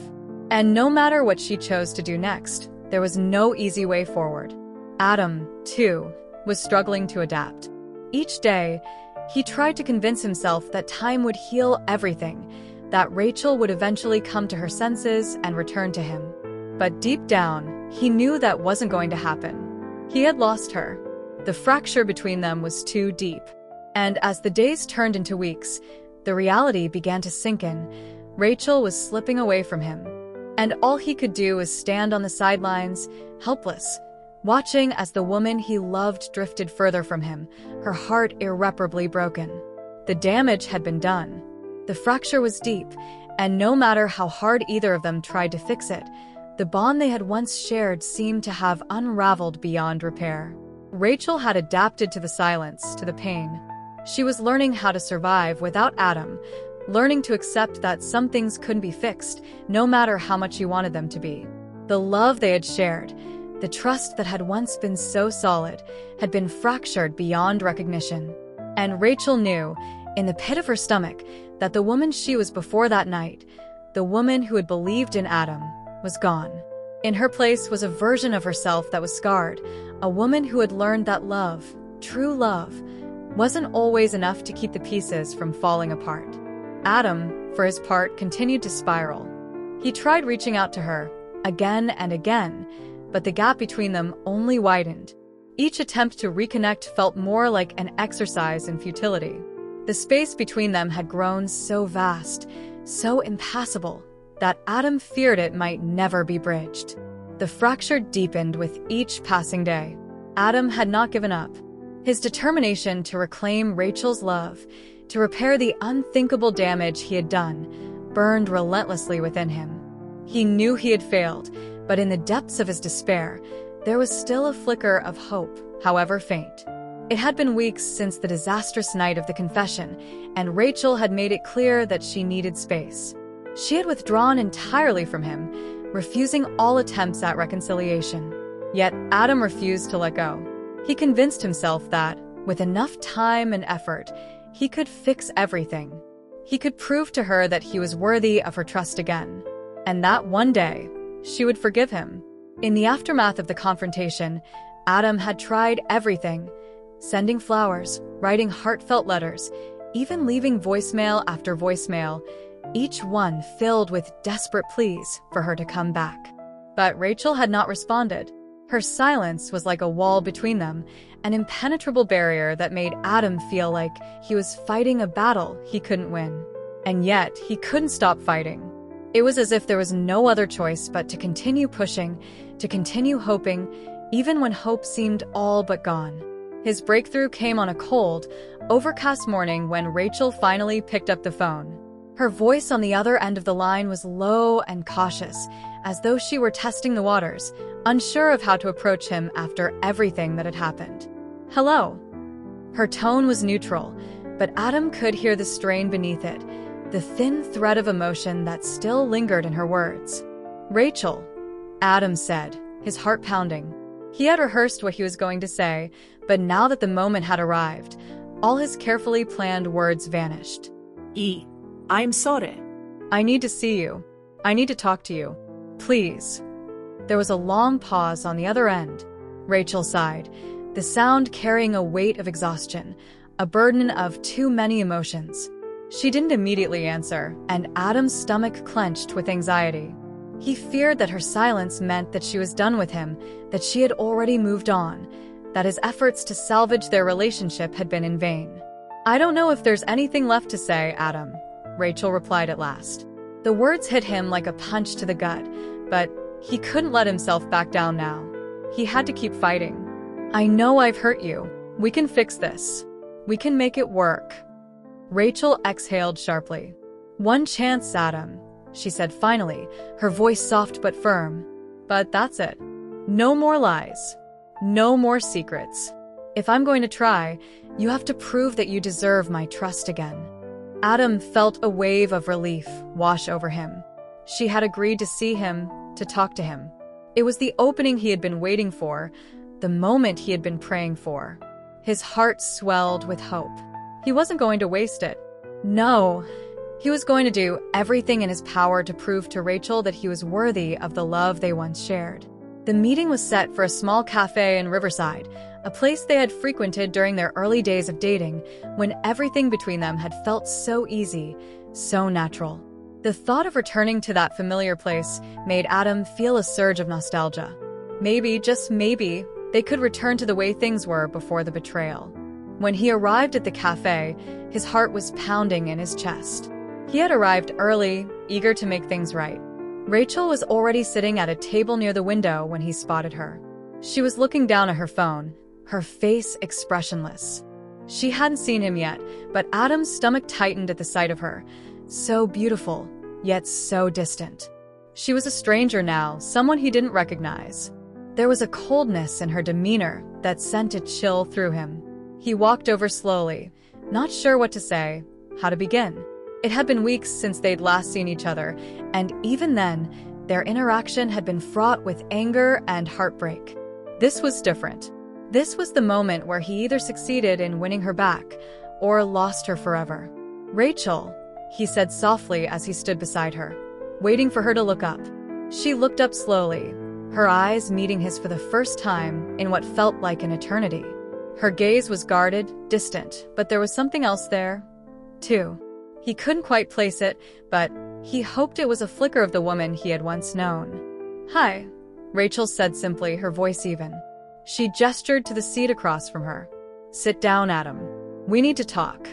And no matter what she chose to do next, there was no easy way forward. Adam, too, was struggling to adapt. Each day, he tried to convince himself that time would heal everything, that Rachel would eventually come to her senses and return to him. But deep down, he knew that wasn't going to happen. He had lost her. The fracture between them was too deep. And as the days turned into weeks, the reality began to sink in. Rachel was slipping away from him. And all he could do was stand on the sidelines, helpless, watching as the woman he loved drifted further from him, her heart irreparably broken. The damage had been done. The fracture was deep, and no matter how hard either of them tried to fix it, the bond they had once shared seemed to have unraveled beyond repair. Rachel had adapted to the silence, to the pain. She was learning how to survive without Adam, learning to accept that some things couldn't be fixed, no matter how much you wanted them to be. The love they had shared, the trust that had once been so solid, had been fractured beyond recognition. And Rachel knew, in the pit of her stomach, that the woman she was before that night, the woman who had believed in Adam, was gone. In her place was a version of herself that was scarred, a woman who had learned that love, true love, wasn't always enough to keep the pieces from falling apart. Adam, for his part, continued to spiral. He tried reaching out to her, again and again, but the gap between them only widened. Each attempt to reconnect felt more like an exercise in futility. The space between them had grown so vast, so impassable, that Adam feared it might never be bridged. The fracture deepened with each passing day. Adam had not given up. His determination to reclaim Rachel's love, to repair the unthinkable damage he had done, burned relentlessly within him. He knew he had failed, but in the depths of his despair, there was still a flicker of hope, however faint. It had been weeks since the disastrous night of the confession, and Rachel had made it clear that she needed space. She had withdrawn entirely from him, refusing all attempts at reconciliation. Yet Adam refused to let go. He convinced himself that, with enough time and effort, he could fix everything. He could prove to her that he was worthy of her trust again. And that one day, she would forgive him. In the aftermath of the confrontation, Adam had tried everything, sending flowers, writing heartfelt letters, even leaving voicemail after voicemail. each one filled with desperate pleas for her to come back. But Rachel had not responded. Her silence was like a wall between them, an impenetrable barrier that made Adam feel like he was fighting a battle he couldn't win. And yet, he couldn't stop fighting. It was as if there was no other choice but to continue pushing, to continue hoping, even when hope seemed all but gone. His breakthrough came on a cold, overcast morning when Rachel finally picked up the phone. Her voice on the other end of the line was low and cautious, as though she were testing the waters, unsure of how to approach him after everything that had happened. "Hello." Her tone was neutral, but Adam could hear the strain beneath it, the thin thread of emotion that still lingered in her words. "Rachel," Adam said, his heart pounding. He had rehearsed what he was going to say, but now that the moment had arrived, all his carefully planned words vanished. I'm sorry. "I need to see you. I need to talk to you. Please." There was a long pause on the other end. Rachel sighed, the sound carrying a weight of exhaustion, a burden of too many emotions. She didn't immediately answer, and Adam's stomach clenched with anxiety. He feared that her silence meant that she was done with him, that she had already moved on, that his efforts to salvage their relationship had been in vain. "I don't know if there's anything left to say, Adam," Rachel replied at last. The words hit him like a punch to the gut, but he couldn't let himself back down now. He had to keep fighting. "I know I've hurt you. We can fix this. We can make it work." Rachel exhaled sharply. "One chance, Adam," she said finally, her voice soft but firm. "But that's it. No more lies. No more secrets. If I'm going to try, you have to prove that you deserve my trust again." Adam felt a wave of relief wash over him. She had agreed to see him, to talk to him. It was the opening he had been waiting for, the moment he had been praying for. His heart swelled with hope. He wasn't going to waste it. No, he was going to do everything in his power to prove to Rachel that he was worthy of the love they once shared. The meeting was set for a small cafe in Riverside, a place they had frequented during their early days of dating, when everything between them had felt so easy, so natural. The thought of returning to that familiar place made Adam feel a surge of nostalgia. Maybe, just maybe, they could return to the way things were before the betrayal. When he arrived at the cafe, his heart was pounding in his chest. He had arrived early, eager to make things right. Rachel was already sitting at a table near the window when he spotted her. She was looking down at her phone, her face expressionless. She hadn't seen him yet, but Adam's stomach tightened at the sight of her. So beautiful, yet so distant. She was a stranger now, someone he didn't recognize. There was a coldness in her demeanor that sent a chill through him. He walked over slowly, not sure what to say, how to begin. It had been weeks since they'd last seen each other, and even then, their interaction had been fraught with anger and heartbreak. This was different. This was the moment where he either succeeded in winning her back or lost her forever. "Rachel," he said softly as he stood beside her, waiting for her to look up. She looked up slowly, her eyes meeting his for the first time in what felt like an eternity. Her gaze was guarded, distant, but there was something else there, too. He couldn't quite place it, but he hoped it was a flicker of the woman he had once known. "Hi," Rachel said simply, her voice even. She gestured to the seat across from her. "Sit down, Adam. We need to talk."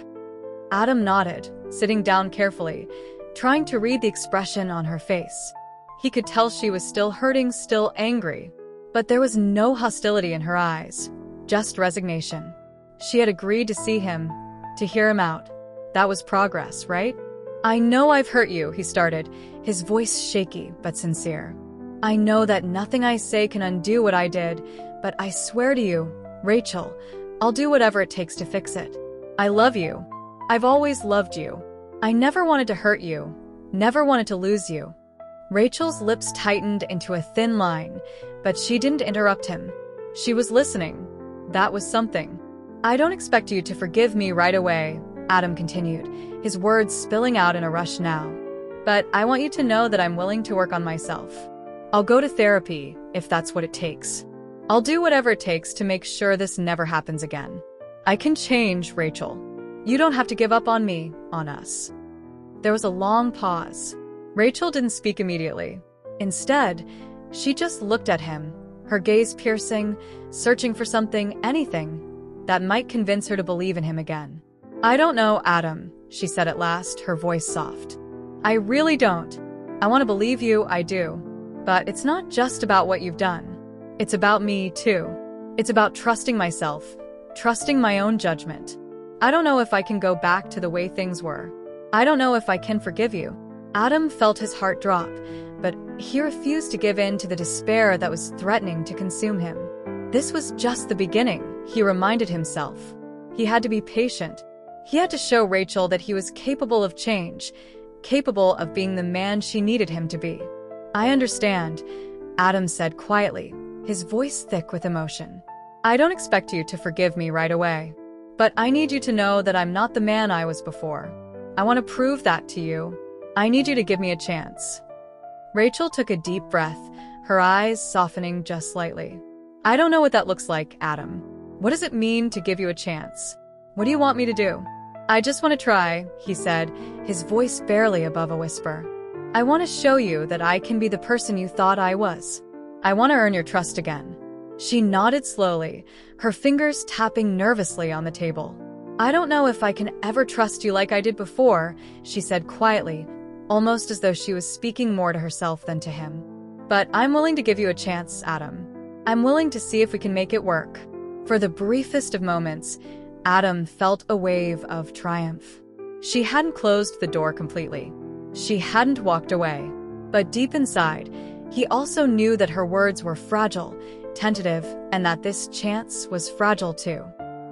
Adam nodded, sitting down carefully, trying to read the expression on her face. He could tell she was still hurting, still angry, but there was no hostility in her eyes, just resignation. She had agreed to see him, to hear him out. That was progress, right? "I know I've hurt you," he started, his voice shaky but sincere. "I know that nothing I say can undo what I did, but I swear to you, Rachel, I'll do whatever it takes to fix it. I love you. I've always loved you. I never wanted to hurt you, never wanted to lose you." Rachel's lips tightened into a thin line, but she didn't interrupt him. She was listening. That was something. "I don't expect you to forgive me right away," Adam continued, his words spilling out in a rush now. "But I want you to know that I'm willing to work on myself. I'll go to therapy, if that's what it takes. I'll do whatever it takes to make sure this never happens again. I can change, Rachel. You don't have to give up on me, on us." There was a long pause. Rachel didn't speak immediately. Instead, she just looked at him, her gaze piercing, searching for something, anything, that might convince her to believe in him again. "I don't know, Adam," she said at last, her voice soft. "I really don't. I want to believe you, I do. But it's not just about what you've done. It's about me, too. It's about trusting myself, trusting my own judgment. I don't know if I can go back to the way things were. I don't know if I can forgive you." Adam felt his heart drop, but he refused to give in to the despair that was threatening to consume him. This was just the beginning, he reminded himself. He had to be patient. He had to show Rachel that he was capable of change, capable of being the man she needed him to be. "I understand," Adam said quietly, his voice thick with emotion. "I don't expect you to forgive me right away. But I need you to know that I'm not the man I was before. I want to prove that to you. I need you to give me a chance." Rachel took a deep breath, her eyes softening just slightly. "I don't know what that looks like, Adam. What does it mean to give you a chance? What do you want me to do?" "I just want to try," he said, his voice barely above a whisper. "I want to show you that I can be the person you thought I was. I want to earn your trust again." She nodded slowly, her fingers tapping nervously on the table. "I don't know if I can ever trust you like I did before," she said quietly, almost as though she was speaking more to herself than to him. "But I'm willing to give you a chance, Adam. I'm willing to see if we can make it work." For the briefest of moments, Adam felt a wave of triumph. She hadn't closed the door completely. She hadn't walked away. But deep inside, he also knew that her words were fragile, tentative, and that this chance was fragile too.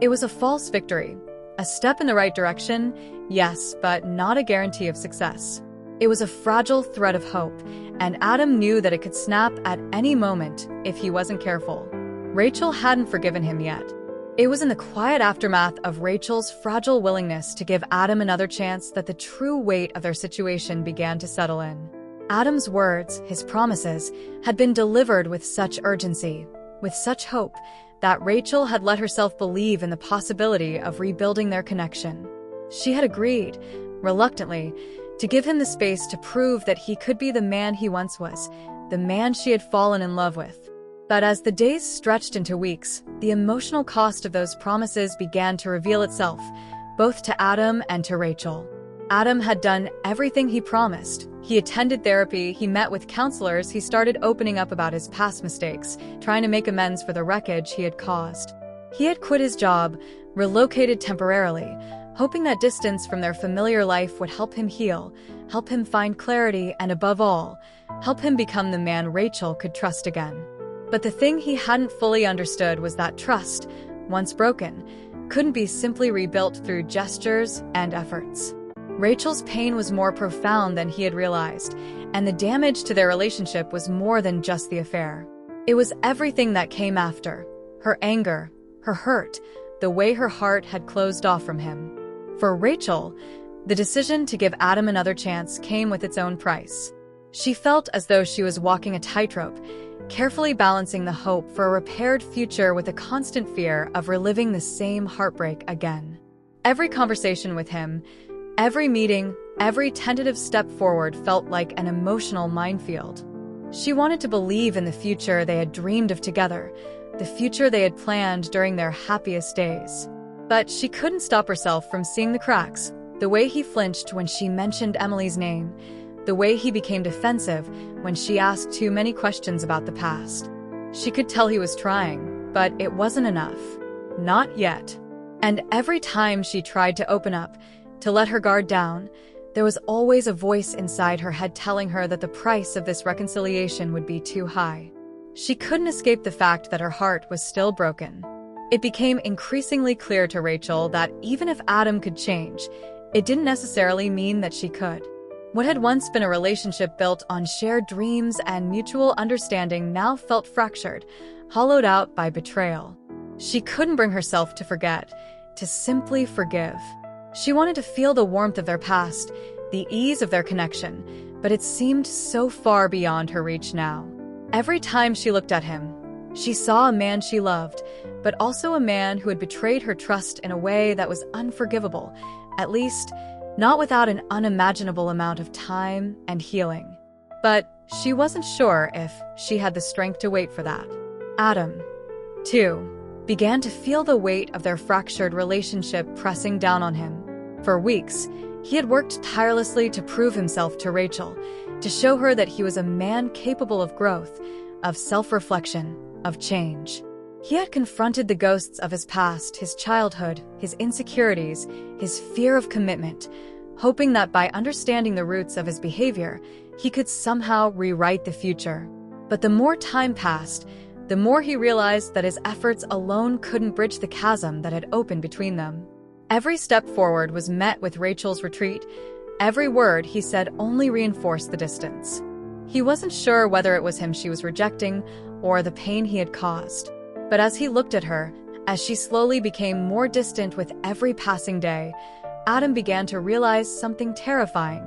It was a false victory. A step in the right direction, yes, but not a guarantee of success. It was a fragile thread of hope, and Adam knew that it could snap at any moment if he wasn't careful. Rachel hadn't forgiven him yet. It was in the quiet aftermath of Rachel's fragile willingness to give Adam another chance that the true weight of their situation began to settle in. Adam's words, his promises, had been delivered with such urgency, with such hope, that Rachel had let herself believe in the possibility of rebuilding their connection. She had agreed, reluctantly, to give him the space to prove that he could be the man he once was, the man she had fallen in love with. But as the days stretched into weeks, the emotional cost of those promises began to reveal itself, both to Adam and to Rachel. Adam had done everything he promised. He attended therapy, he met with counselors, he started opening up about his past mistakes, trying to make amends for the wreckage he had caused. He had quit his job, relocated temporarily, hoping that distance from their familiar life would help him heal, help him find clarity, and above all, help him become the man Rachel could trust again. But the thing he hadn't fully understood was that trust, once broken, couldn't be simply rebuilt through gestures and efforts. Rachel's pain was more profound than he had realized, and the damage to their relationship was more than just the affair. It was everything that came after: her anger, her hurt, the way her heart had closed off from him. For Rachel, the decision to give Adam another chance came with its own price. She felt as though she was walking a tightrope, carefully balancing the hope for a repaired future with the constant fear of reliving the same heartbreak again. Every conversation with him, every meeting, every tentative step forward felt like an emotional minefield. She wanted to believe in the future they had dreamed of together, the future they had planned during their happiest days. But she couldn't stop herself from seeing the cracks, the way he flinched when she mentioned Emily's name, the way he became defensive when she asked too many questions about the past. She could tell he was trying, but it wasn't enough. Not yet. And every time she tried to open up, to let her guard down, there was always a voice inside her head telling her that the price of this reconciliation would be too high. She couldn't escape the fact that her heart was still broken. It became increasingly clear to Rachel that even if Adam could change, it didn't necessarily mean that she could. What had once been a relationship built on shared dreams and mutual understanding now felt fractured, hollowed out by betrayal. She couldn't bring herself to forget, to simply forgive. She wanted to feel the warmth of their past, the ease of their connection, but it seemed so far beyond her reach now. Every time she looked at him, she saw a man she loved, but also a man who had betrayed her trust in a way that was unforgivable, at least, not without an unimaginable amount of time and healing. But she wasn't sure if she had the strength to wait for that. Adam, too, began to feel the weight of their fractured relationship pressing down on him. For weeks, he had worked tirelessly to prove himself to Rachel, to show her that he was a man capable of growth, of self-reflection, of change. He had confronted the ghosts of his past, his childhood, his insecurities, his fear of commitment, hoping that by understanding the roots of his behavior, he could somehow rewrite the future. But the more time passed, the more he realized that his efforts alone couldn't bridge the chasm that had opened between them. Every step forward was met with Rachel's retreat. Every word he said only reinforced the distance. He wasn't sure whether it was him she was rejecting or the pain he had caused. But as he looked at her, as she slowly became more distant with every passing day, Adam began to realize something terrifying.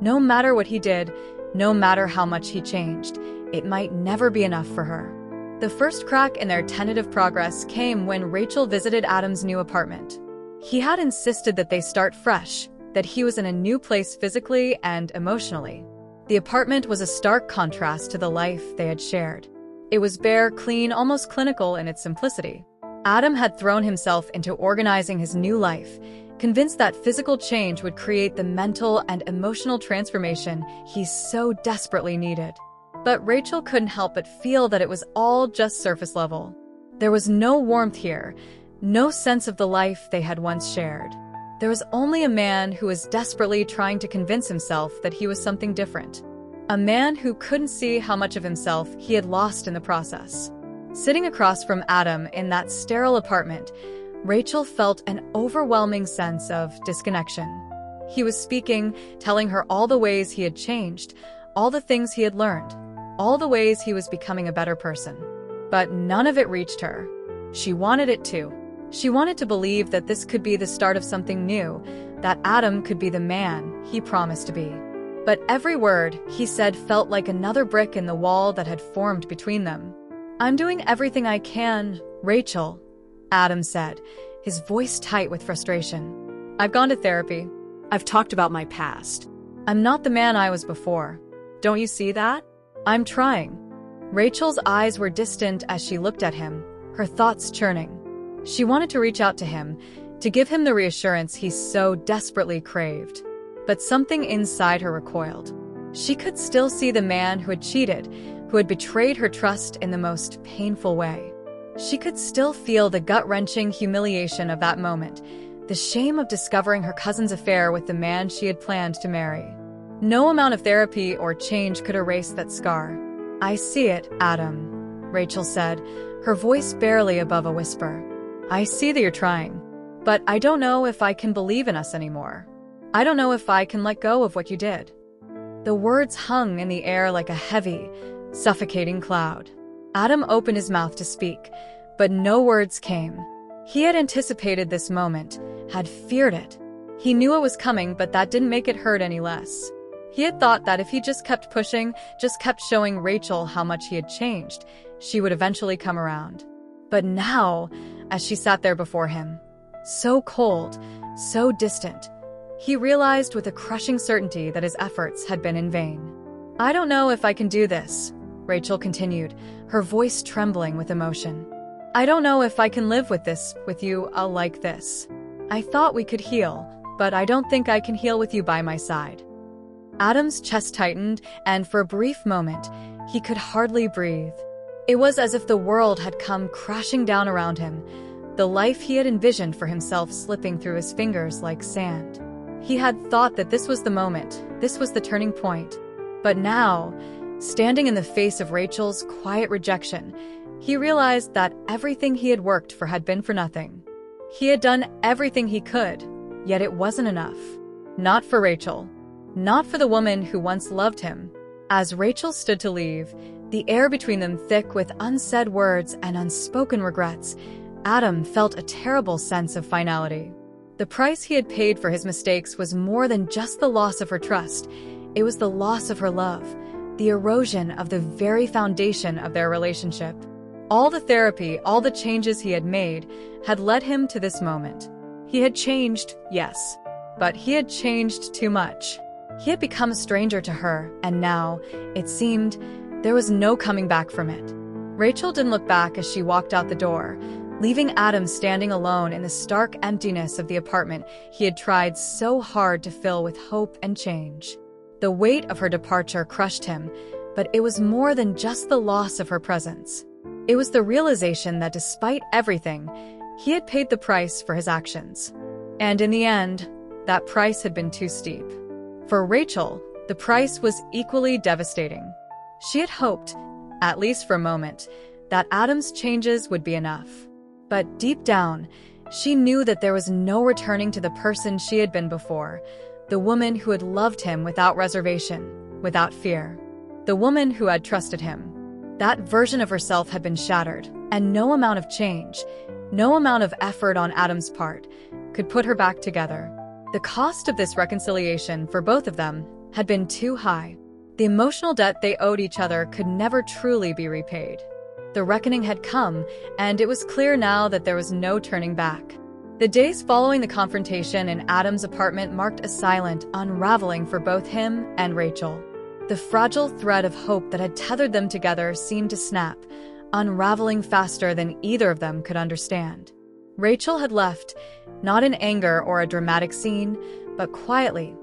No matter what he did, no matter how much he changed, it might never be enough for her. The first crack in their tentative progress came when Rachel visited Adam's new apartment. He had insisted that they start fresh, that he was in a new place physically and emotionally. The apartment was a stark contrast to the life they had shared. It was bare, clean, almost clinical in its simplicity. Adam had thrown himself into organizing his new life, convinced that physical change would create the mental and emotional transformation he so desperately needed. But Rachel couldn't help but feel that it was all just surface level. There was no warmth here, no sense of the life they had once shared. There was only a man who was desperately trying to convince himself that he was something different. A man who couldn't see how much of himself he had lost in the process. Sitting across from Adam in that sterile apartment, Rachel felt an overwhelming sense of disconnection. He was speaking, telling her all the ways he had changed, all the things he had learned, all the ways he was becoming a better person. But none of it reached her. She wanted it to. She wanted to believe that this could be the start of something new, that Adam could be the man he promised to be. But every word he said felt like another brick in the wall that had formed between them. "I'm doing everything I can, Rachel," Adam said, his voice tight with frustration. "I've gone to therapy. I've talked about my past. I'm not the man I was before. Don't you see that? I'm trying." Rachel's eyes were distant as she looked at him, her thoughts churning. She wanted to reach out to him, to give him the reassurance he so desperately craved. But something inside her recoiled. She could still see the man who had cheated, who had betrayed her trust in the most painful way. She could still feel the gut-wrenching humiliation of that moment, the shame of discovering her cousin's affair with the man she had planned to marry. No amount of therapy or change could erase that scar. "I see it, Adam," Rachel said, her voice barely above a whisper. "I see that you're trying, but I don't know if I can believe in us anymore. I don't know if I can let go of what you did." The words hung in the air like a heavy, suffocating cloud. Adam opened his mouth to speak, but no words came. He had anticipated this moment, had feared it. He knew it was coming, but that didn't make it hurt any less. He had thought that if he just kept pushing, just kept showing Rachel how much he had changed, she would eventually come around. But now, as she sat there before him, so cold, so distant, he realized with a crushing certainty that his efforts had been in vain. "I don't know if I can do this," Rachel continued, her voice trembling with emotion. "I don't know if I can live with you like this. I thought we could heal, but I don't think I can heal with you by my side." Adam's chest tightened, and for a brief moment, he could hardly breathe. It was as if the world had come crashing down around him, the life he had envisioned for himself slipping through his fingers like sand. He had thought that this was the moment, this was the turning point. But now, standing in the face of Rachel's quiet rejection, he realized that everything he had worked for had been for nothing. He had done everything he could, yet it wasn't enough. Not for Rachel. Not for the woman who once loved him. As Rachel stood to leave, the air between them thick with unsaid words and unspoken regrets, Adam felt a terrible sense of finality. The price he had paid for his mistakes was more than just the loss of her trust. It was the loss of her love, the erosion of the very foundation of their relationship. All the therapy, all the changes he had made, had led him to this moment. He had changed, yes, But he had changed too much. He had become a stranger to her, and now, it seemed, there was no coming back from it. Rachel didn't look back as she walked out the door, leaving Adam standing alone in the stark emptiness of the apartment he had tried so hard to fill with hope and change. The weight of her departure crushed him, but it was more than just the loss of her presence. It was the realization that despite everything, he had paid the price for his actions. And in the end, that price had been too steep. For Rachel, the price was equally devastating. She had hoped, at least for a moment, that Adam's changes would be enough. But deep down, she knew that there was no returning to the person she had been before, the woman who had loved him without reservation, without fear. The woman who had trusted him. That version of herself had been shattered, and no amount of change, no amount of effort on Adam's part, could put her back together. The cost of this reconciliation for both of them had been too high. The emotional debt they owed each other could never truly be repaid. The reckoning had come, and it was clear now that there was no turning back. The days following the confrontation in Adam's apartment marked a silent unraveling for both him and Rachel. The fragile thread of hope that had tethered them together seemed to snap, unraveling faster than either of them could understand. Rachel had left, not in anger or a dramatic scene, but quietly,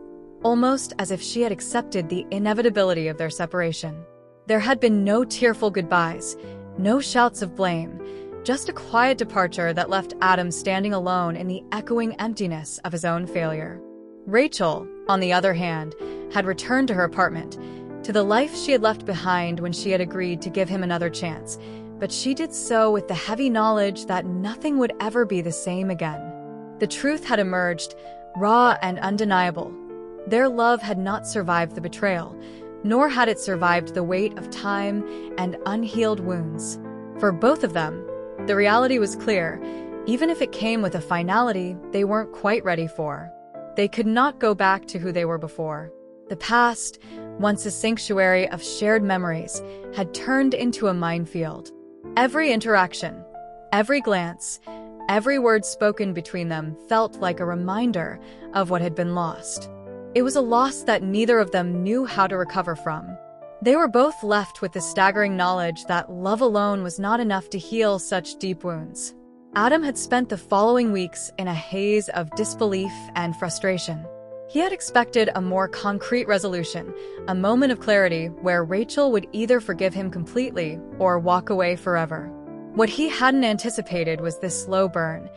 almost as if she had accepted the inevitability of their separation. There had been no tearful goodbyes, no shouts of blame, just a quiet departure that left Adam standing alone in the echoing emptiness of his own failure. Rachel, on the other hand, had returned to her apartment, to the life she had left behind when she had agreed to give him another chance, but she did so with the heavy knowledge that nothing would ever be the same again. The truth had emerged, raw and undeniable. Their love had not survived the betrayal, nor had it survived the weight of time and unhealed wounds. For both of them, the reality was clear, even if it came with a finality they weren't quite ready for. They could not go back to who they were before. The past, once a sanctuary of shared memories, had turned into a minefield. Every interaction, every glance, every word spoken between them felt like a reminder of what had been lost. It was a loss that neither of them knew how to recover from. They were both left with the staggering knowledge that love alone was not enough to heal such deep wounds. Adam had spent the following weeks in a haze of disbelief and frustration. He had expected a more concrete resolution, a moment of clarity where Rachel would either forgive him completely or walk away forever. What he hadn't anticipated was this slow burn,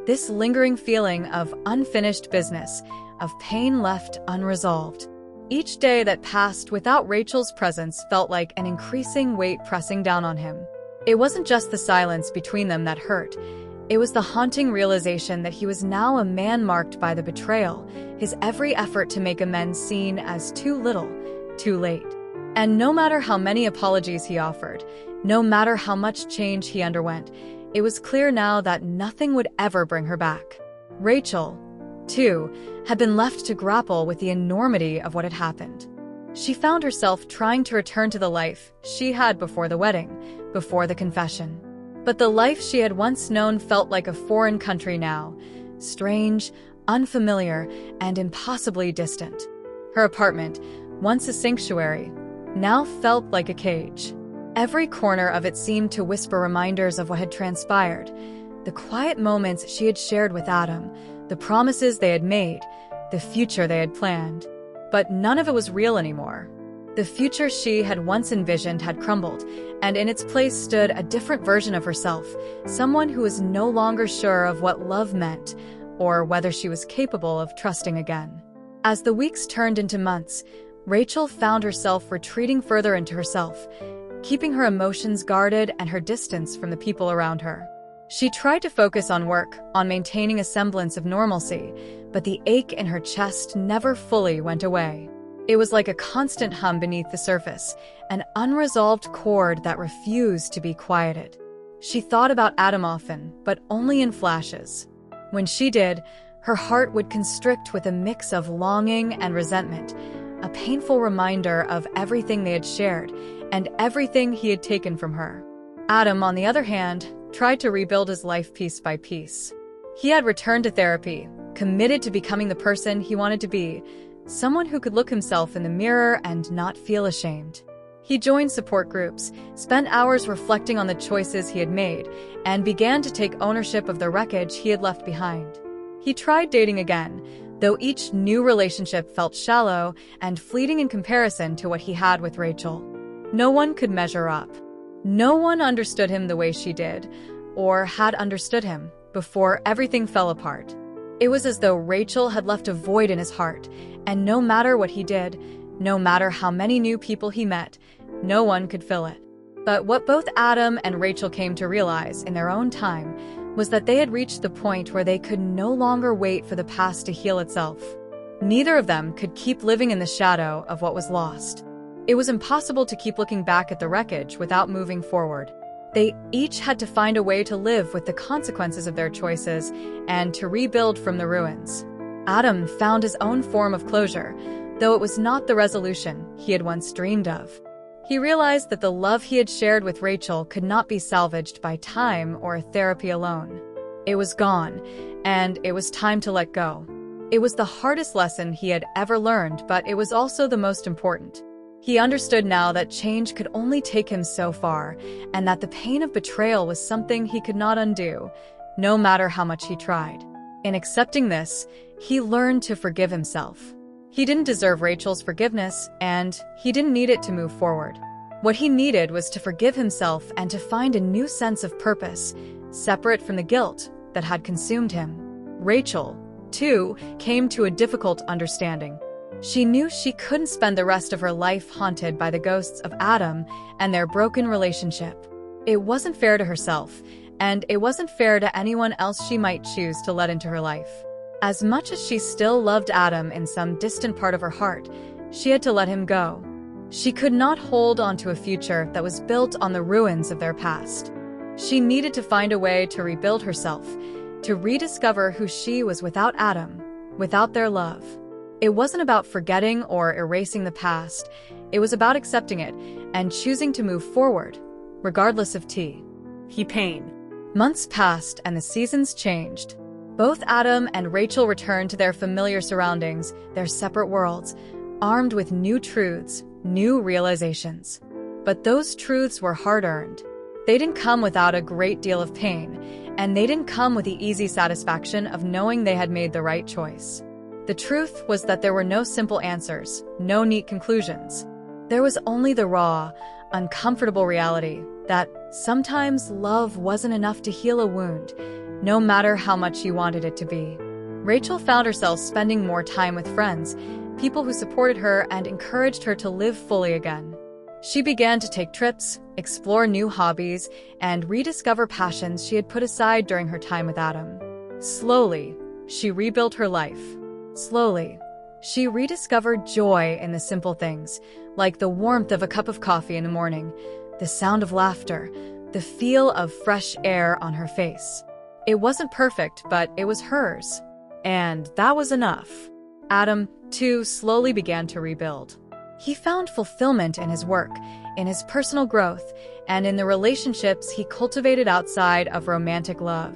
this lingering feeling of unfinished business, of pain left unresolved. Each day that passed without Rachel's presence felt like an increasing weight pressing down on him. It wasn't just the silence between them that hurt. It was the haunting realization that he was now a man marked by the betrayal, his every effort to make amends seen as too little, too late. And no matter how many apologies he offered, no matter how much change he underwent, it was clear now that nothing would ever bring her back. Rachel, too, had been left to grapple with the enormity of what had happened. She found herself trying to return to the life she had before the wedding, before the confession. But the life she had once known felt like a foreign country now, strange, unfamiliar, and impossibly distant. Her apartment, once a sanctuary, now felt like a cage. Every corner of it seemed to whisper reminders of what had transpired, the quiet moments she had shared with Adam, the promises they had made, the future they had planned. But none of it was real anymore. The future she had once envisioned had crumbled, and in its place stood a different version of herself, someone who was no longer sure of what love meant, or whether she was capable of trusting again. As the weeks turned into months, Rachel found herself retreating further into herself, keeping her emotions guarded and her distance from the people around her. She tried to focus on work, on maintaining a semblance of normalcy, but the ache in her chest never fully went away. It was like a constant hum beneath the surface, an unresolved chord that refused to be quieted. She thought about Adam often, but only in flashes. When she did, her heart would constrict with a mix of longing and resentment, a painful reminder of everything they had shared and everything he had taken from her. Adam, on the other hand, tried to rebuild his life piece by piece. He had returned to therapy, committed to becoming the person he wanted to be, someone who could look himself in the mirror and not feel ashamed. He joined support groups, spent hours reflecting on the choices he had made, and began to take ownership of the wreckage he had left behind. He tried dating again, though each new relationship felt shallow and fleeting in comparison to what he had with Rachel. No one could measure up. No one understood him the way she did, or had understood him, before everything fell apart. It was as though Rachel had left a void in his heart, and no matter what he did, no matter how many new people he met, no one could fill it. But what both Adam and Rachel came to realize in their own time was that they had reached the point where they could no longer wait for the past to heal itself. Neither of them could keep living in the shadow of what was lost. It was impossible to keep looking back at the wreckage without moving forward. They each had to find a way to live with the consequences of their choices and to rebuild from the ruins. Adam found his own form of closure, though it was not the resolution he had once dreamed of. He realized that the love he had shared with Rachel could not be salvaged by time or therapy alone. It was gone, and it was time to let go. It was the hardest lesson he had ever learned, but it was also the most important. He understood now that change could only take him so far, and that the pain of betrayal was something he could not undo, no matter how much he tried. In accepting this, he learned to forgive himself. He didn't deserve Rachel's forgiveness, and he didn't need it to move forward. What he needed was to forgive himself and to find a new sense of purpose, separate from the guilt that had consumed him. Rachel, too, came to a difficult understanding. She knew she couldn't spend the rest of her life haunted by the ghosts of Adam and their broken relationship. It wasn't fair to herself, and it wasn't fair to anyone else she might choose to let into her life. As much as she still loved Adam in some distant part of her heart, she had to let him go. She could not hold on to a future that was built on the ruins of their past. She needed to find a way to rebuild herself, to rediscover who she was without Adam, without their love. It wasn't about forgetting or erasing the past. It was about accepting it and choosing to move forward, regardless of pain. Months passed and the seasons changed. Both Adam and Rachel returned to their familiar surroundings, their separate worlds, armed with new truths, new realizations. But those truths were hard-earned. They didn't come without a great deal of pain, and they didn't come with the easy satisfaction of knowing they had made the right choice. The truth was that there were no simple answers, no neat conclusions. There was only the raw, uncomfortable reality that sometimes love wasn't enough to heal a wound, no matter how much you wanted it to be. Rachel found herself spending more time with friends, people who supported her and encouraged her to live fully again. She began to take trips, explore new hobbies, and rediscover passions she had put aside during her time with Adam. Slowly, she rebuilt her life. Slowly, she rediscovered joy in the simple things, like the warmth of a cup of coffee in the morning, the sound of laughter, the feel of fresh air on her face. It wasn't perfect, but it was hers. And that was enough. Adam, too, slowly began to rebuild. He found fulfillment in his work, in his personal growth, and in the relationships he cultivated outside of romantic love.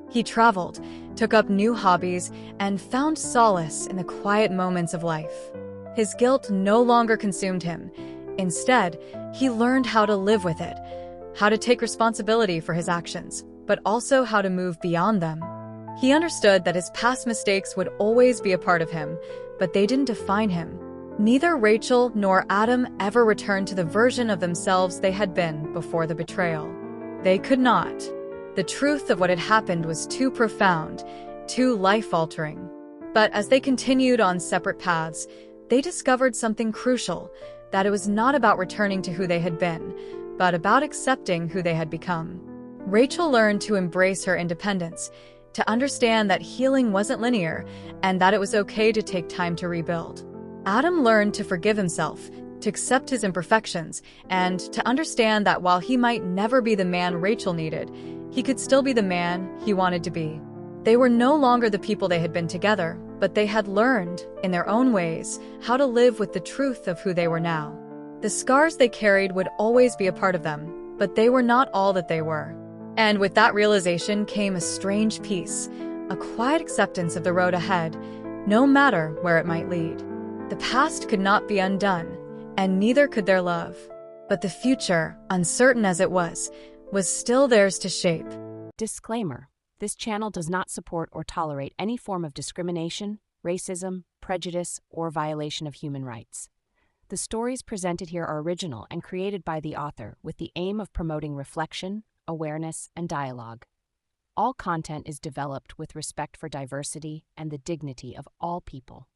He traveled, took up new hobbies, and found solace in the quiet moments of life. His guilt no longer consumed him. Instead, he learned how to live with it, how to take responsibility for his actions, but also how to move beyond them. He understood that his past mistakes would always be a part of him, but they didn't define him. Neither Rachel nor Adam ever returned to the version of themselves they had been before the betrayal. They could not. The truth of what had happened was too profound, too life-altering. But as they continued on separate paths, they discovered something crucial, that it was not about returning to who they had been, but about accepting who they had become. Rachel learned to embrace her independence, to understand that healing wasn't linear, and that it was okay to take time to rebuild. Adam learned to forgive himself, to accept his imperfections, and to understand that while he might never be the man Rachel needed, he could still be the man he wanted to be. They were no longer the people they had been together, but they had learned, in their own ways, how to live with the truth of who they were now. The scars they carried would always be a part of them, but they were not all that they were. And with that realization came a strange peace, a quiet acceptance of the road ahead, no matter where it might lead. The past could not be undone, and neither could their love. But the future, uncertain as it was still theirs to shape. Disclaimer: this channel does not support or tolerate any form of discrimination, racism, prejudice, or violation of human rights. The stories presented here are original and created by the author with the aim of promoting reflection, awareness, and dialogue. All content is developed with respect for diversity and the dignity of all people.